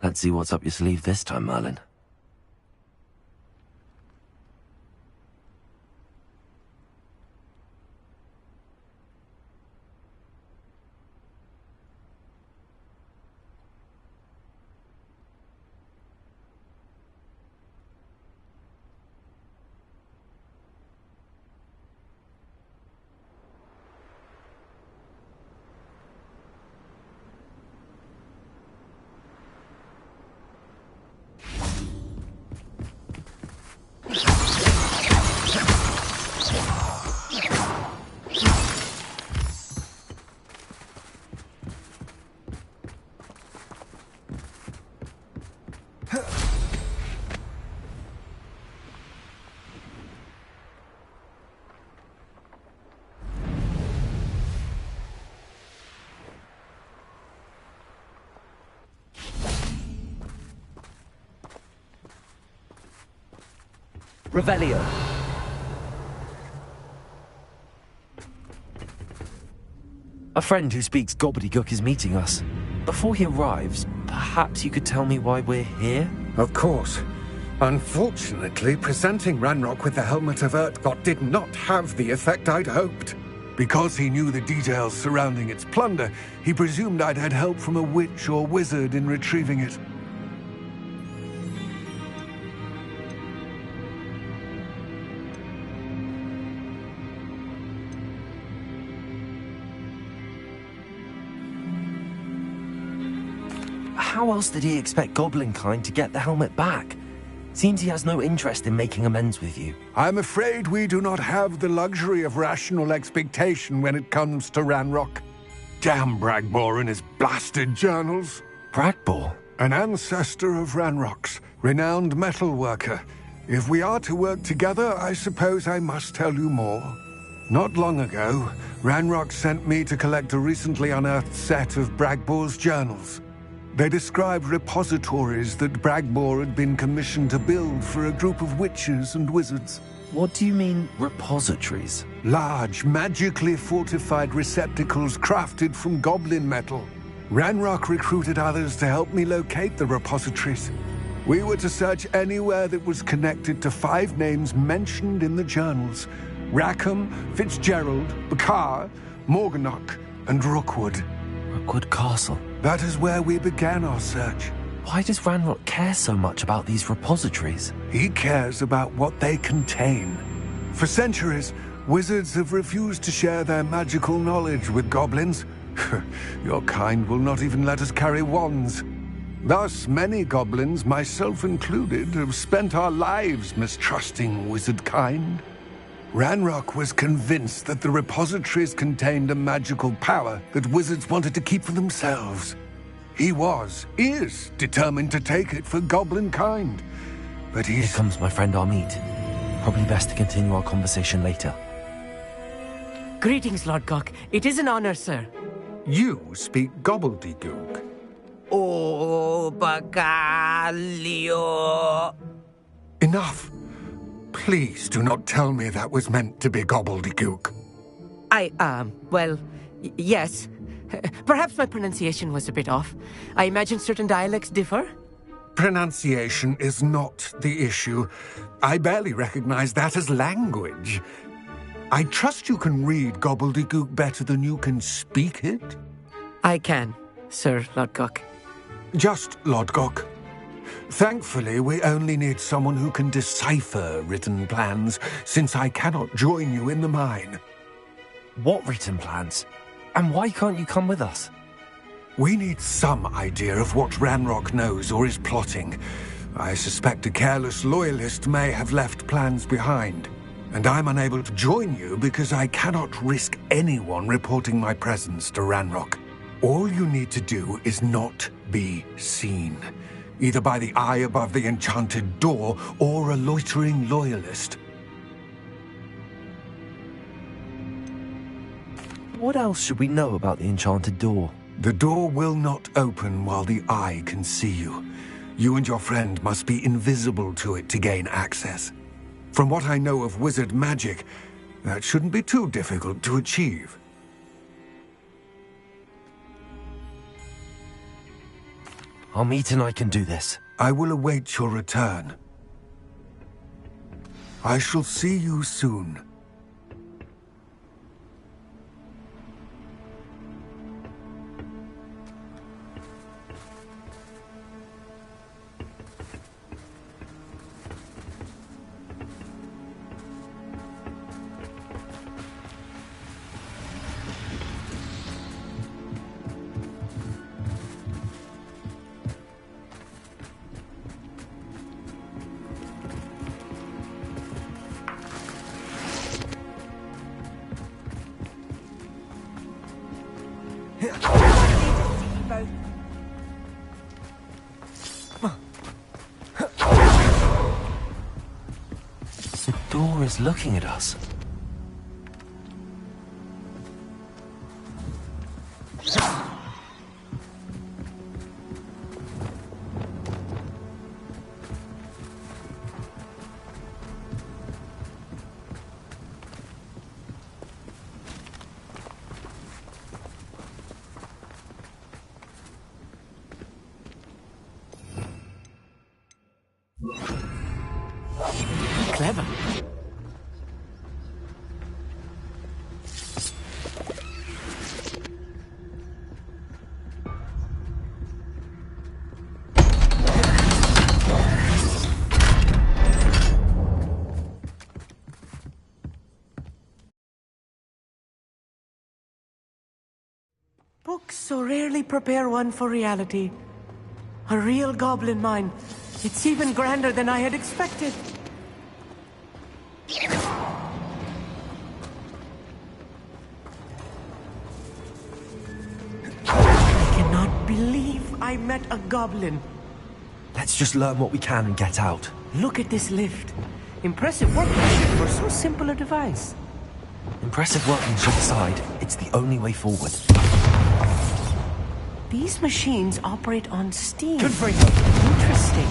Let's see what's up your sleeve this time, Merlin. Revelio. A friend who speaks gobbledygook is meeting us. Before he arrives, perhaps you could tell me why we're here? Of course. Unfortunately, presenting Ranrock with the Helmet of Urtkot did not have the effect I'd hoped. Because he knew the details surrounding its plunder, he presumed I'd had help from a witch or wizard in retrieving it. How else did he expect Goblinkind to get the helmet back? Seems he has no interest in making amends with you. I'm afraid we do not have the luxury of rational expectation when it comes to Ranrock. Damn Bragbor and his blasted journals. Bragbor? An ancestor of Ranrock's, renowned metal worker. If we are to work together, I suppose I must tell you more. Not long ago, Ranrock sent me to collect a recently unearthed set of Bragbor's journals. They described repositories that Bragbor had been commissioned to build for a group of witches and wizards. What do you mean, repositories? Large, magically fortified receptacles crafted from goblin metal. Ranrock recruited others to help me locate the repositories. We were to search anywhere that was connected to 5 names mentioned in the journals: Rackham, Fitzgerald, Bakar, Morganach, and Rookwood. Rookwood Castle? That is where we began our search. Why does Ranrock care so much about these repositories? He cares about what they contain. For centuries, wizards have refused to share their magical knowledge with goblins. Your kind will not even let us carry wands. Thus, many goblins, myself included, have spent our lives mistrusting wizard kind. Ranrock was convinced that the repositories contained a magical power that wizards wanted to keep for themselves. He is determined to take it for goblin kind. But Here comes my friend Amit. Probably best to continue our conversation later. Greetings, Lord Cock. It is an honor, sir. You speak gobbledygook. Oh, Bacalio. Enough. Please do not tell me that was meant to be gobbledygook. Yes. Perhaps my pronunciation was a bit off. I imagine certain dialects differ. Pronunciation is not the issue. I barely recognize that as language. I trust you can read gobbledygook better than you can speak it? I can, Sir Lodgok. Just Lodgok. Thankfully, we only need someone who can decipher written plans, since I cannot join you in the mine. What written plans? And why can't you come with us? We need some idea of what Ranrock knows or is plotting. I suspect a careless loyalist may have left plans behind. And I'm unable to join you because I cannot risk anyone reporting my presence to Ranrock. All you need to do is not be seen. Either by the eye above the enchanted door, or a loitering loyalist. What else should we know about the enchanted door? The door will not open while the eye can see you. You and your friend must be invisible to it to gain access. From what I know of wizard magic, that shouldn't be too difficult to achieve. Our meet and I can do this. I will await your return. I shall see you soon. The door is looking at us. Clever. Books so rarely prepare one for reality. A real goblin mine. It's even grander than I had expected. I cannot believe I met a goblin. Let's just learn what we can and get out. Look at this lift. Impressive workmanship for so simple a device. Impressive workmanship aside, it's the only way forward. These machines operate on steam. Confirmed. Interesting.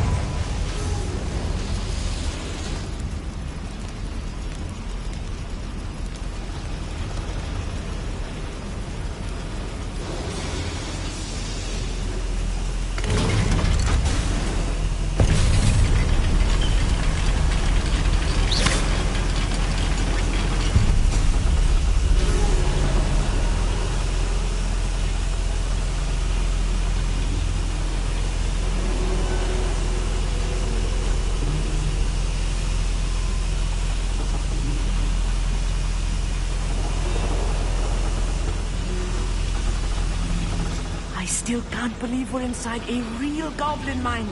I still can't believe we're inside a real goblin mine.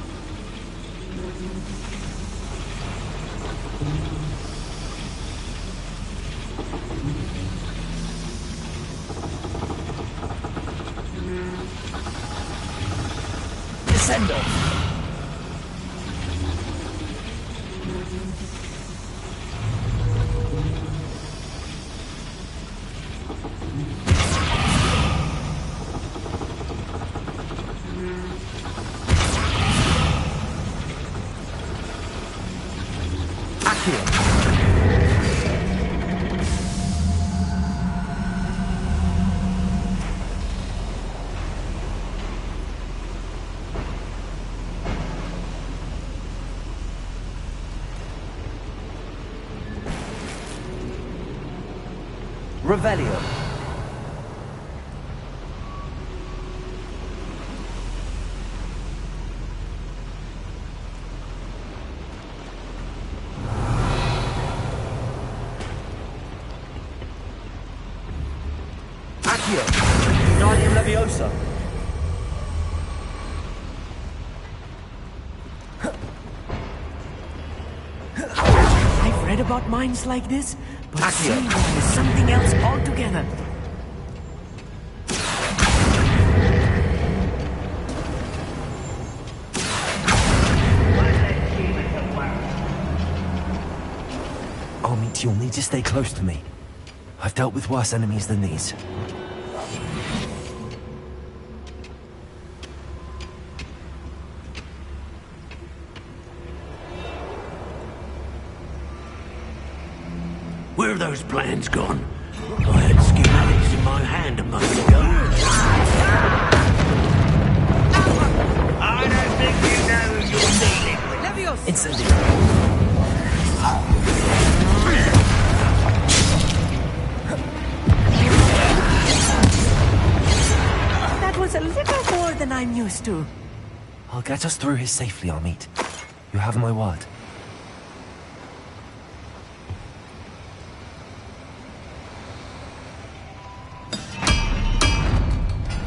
Descendo! Revelio. Accio. Guardian Leviosa. I've read about mines like this, but seeing them is something else altogether. I'll meet you'll need to stay close to me. I've dealt with worse enemies than these. Where have those plans gone? I had schematics in my hand a month ago. Incendio. That was a little more than I'm used to. I'll get us through here safely, Amit. You have my word.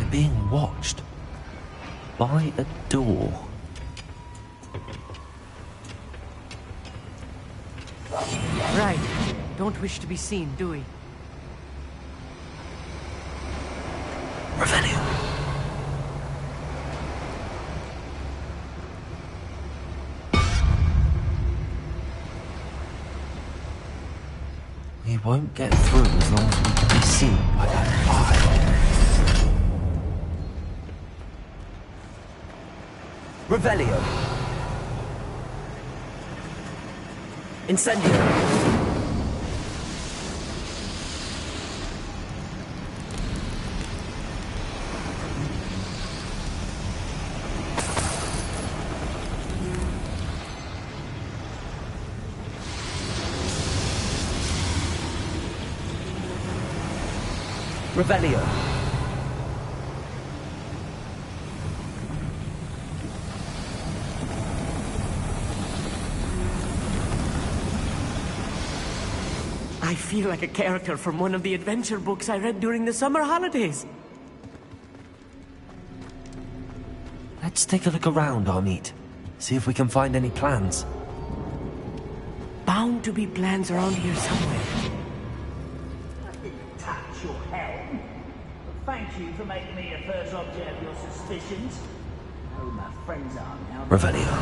We're being watched. By a door. Right. Don't wish to be seen, do we? Revelio. We won't get through as long as we can be seen by that eye. Revelio. Incendio. Revelio. I feel like a character from one of the adventure books I read during the summer holidays. Let's take a look around, Amit. See if we can find any plans. Bound to be plans around here somewhere. Touch your helm. Thank you for making me a first object of your suspicions. I know who my friends are now. Revelio.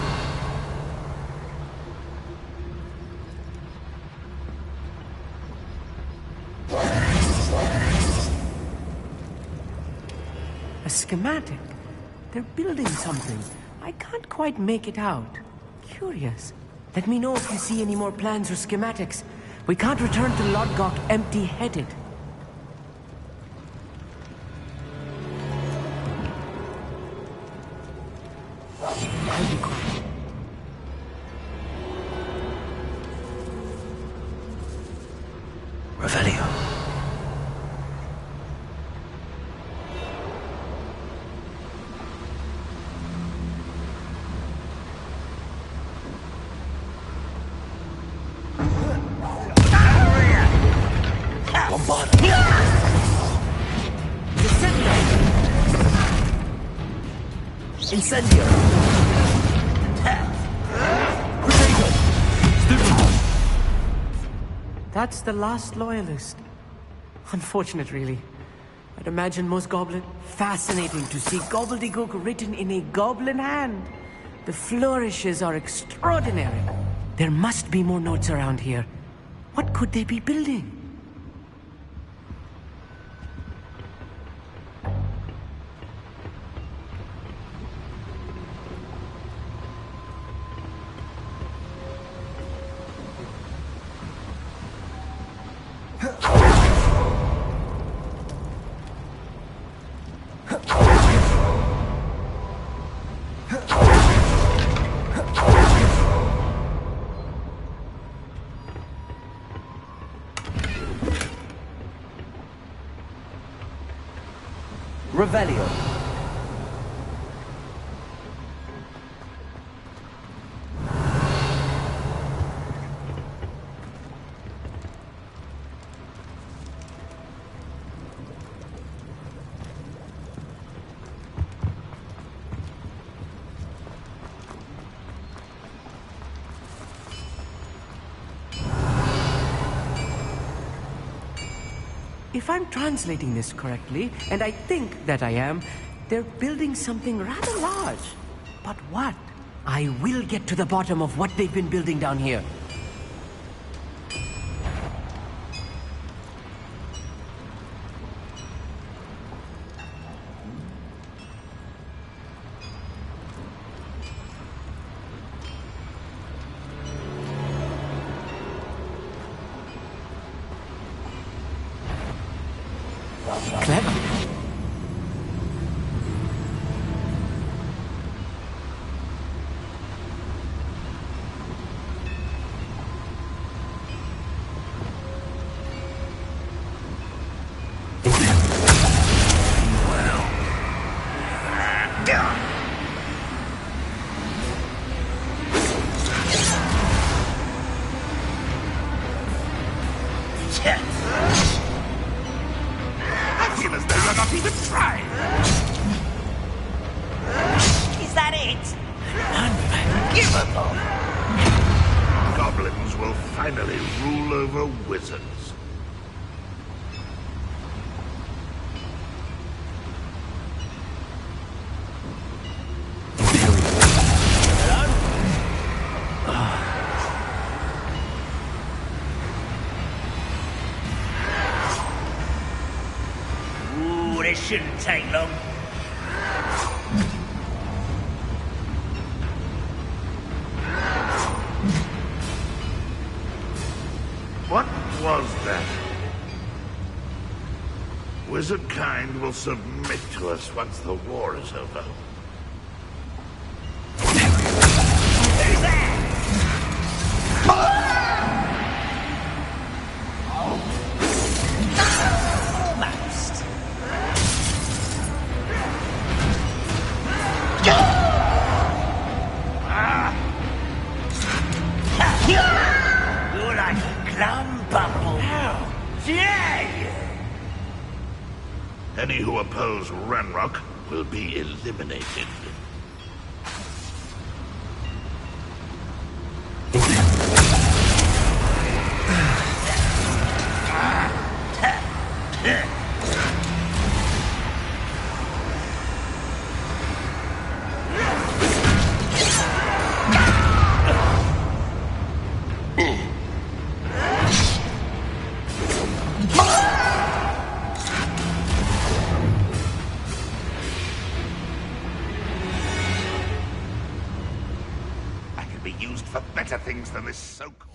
A schematic. They're building something. I can't quite make it out. Curious. Let me know if you see any more plans or schematics. We can't return to Lodgok empty-headed. I'll be quiet. Revelio. Incendio! That's the last loyalist. Unfortunate, really. I'd imagine most goblin... Fascinating to see gobbledygook written in a goblin hand. The flourishes are extraordinary. There must be more notes around here. What could they be building? Revelio. If I'm translating this correctly, and I think that I am, they're building something rather large. But what? I will get to the bottom of what they've been building down here. Clever. I feel as though you're not even trying. Is that it? Unforgivable. Goblins will finally rule over wizards. Ooh, this shouldn't take long. What was that? Wizard kind will submit to us once the war is over. Who's there? Almost. You're like a glum bumble. How dare you? Any who oppose Ranrock will be eliminated. I can be used for better things than this so-called...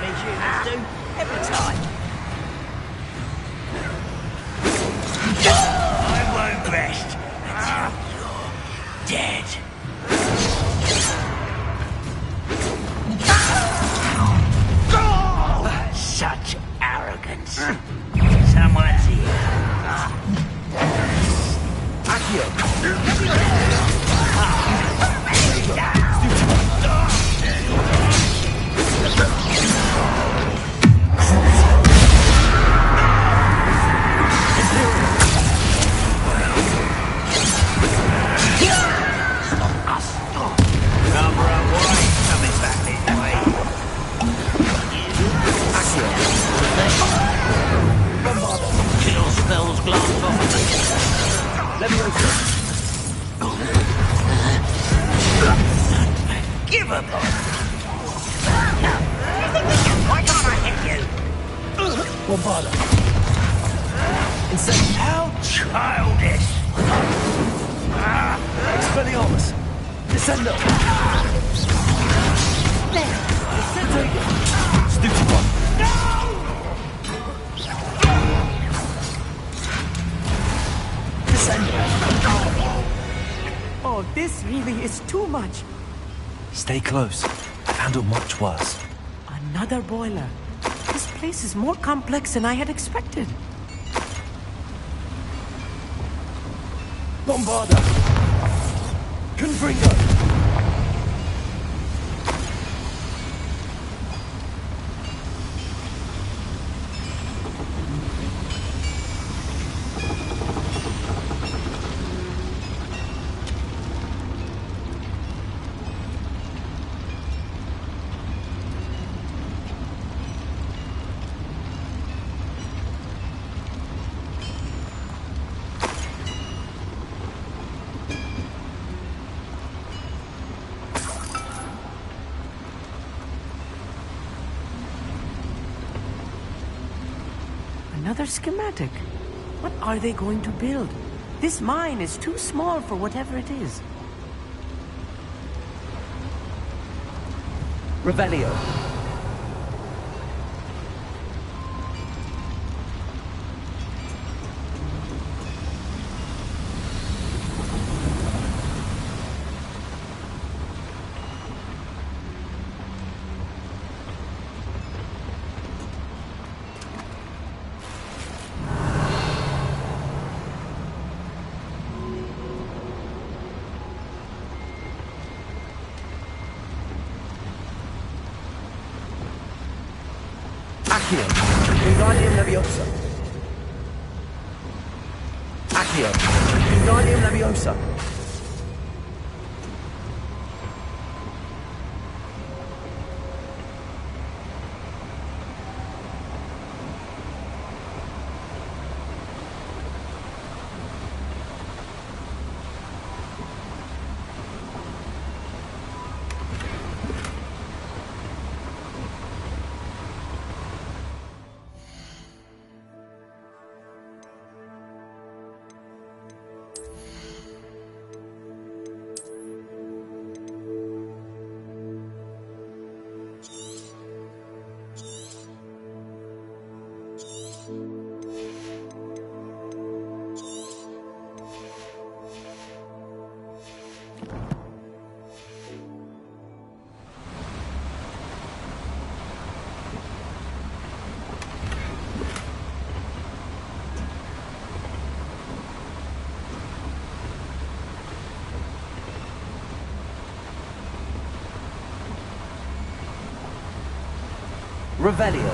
me humans do. Every time. I won't rest until you're dead. Such arrogance. Someone's here. Give up! Why can't I hit you? Bombarda. Insane. How childish! Expelliarmus. Descendo. There! Disintegrate! Stupid. Oh, this really is too much. Stay close. I've handled much worse. Another boiler. This place is more complex than I had expected. Bombarda. Confringo. Another schematic. What are they going to build? This mine is too small for whatever it is. Revelio. Accio. Wingardium Leviosa. Accio. Wingardium Leviosa. Revelio.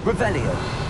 Revelio.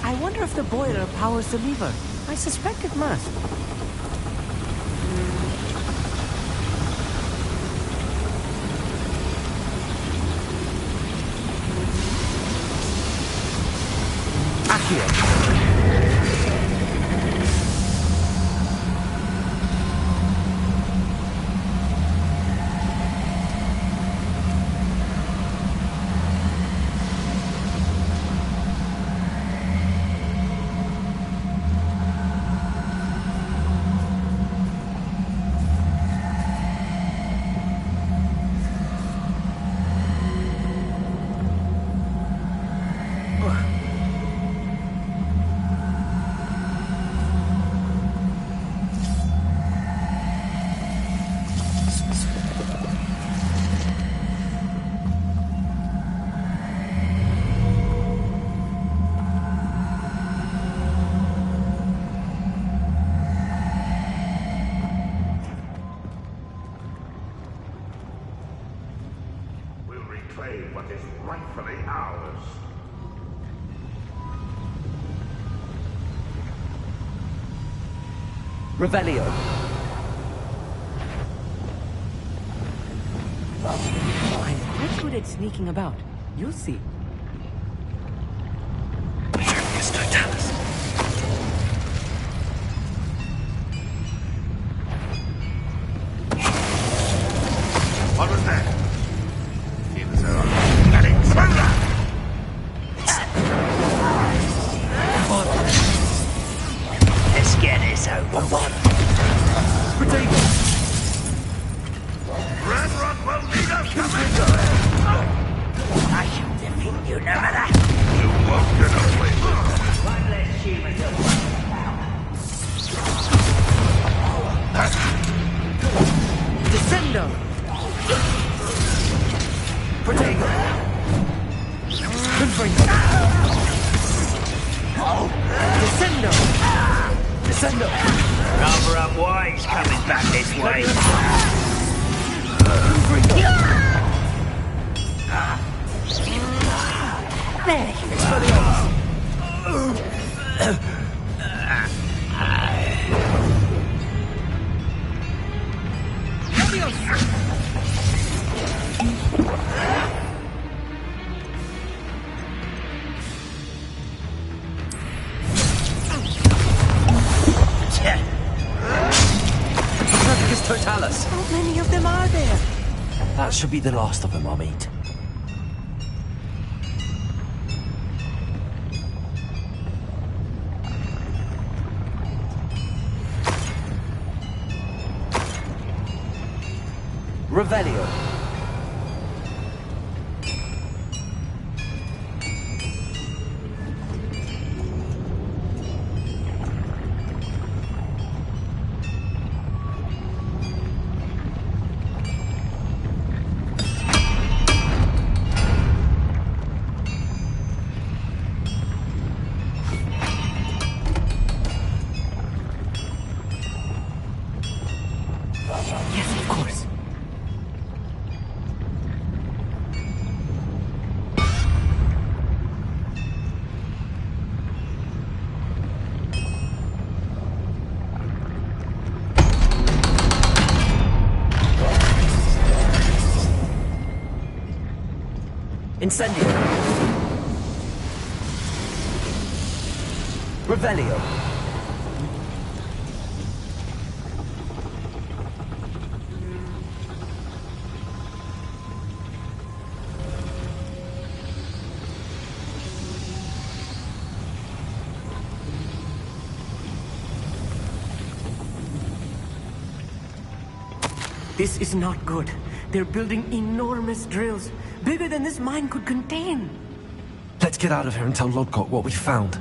I wonder if the boiler powers the lever. I suspect it must. Accio. Reclaim what is rightfully ours. Revelio. I'm quite good at sneaking about. You'll see. What was that? It was an intruder! Let's get this over. Potato. Ranrock will need us I shall defeat you no matter. You won't get away with it. One less human to Descendo! Potato. Descendo! Descendo. rather unwise coming back this way. There! Totalis. How many of them are there? That should be the last of them I'll meet. Revelio. Yes, Incendio. Revelio. This is not good. They're building enormous drills, bigger than this mine could contain. Let's get out of here and tell Lodgott what we found.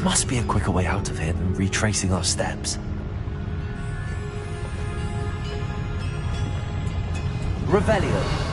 Must be a quicker way out of here than retracing our steps. Revelio.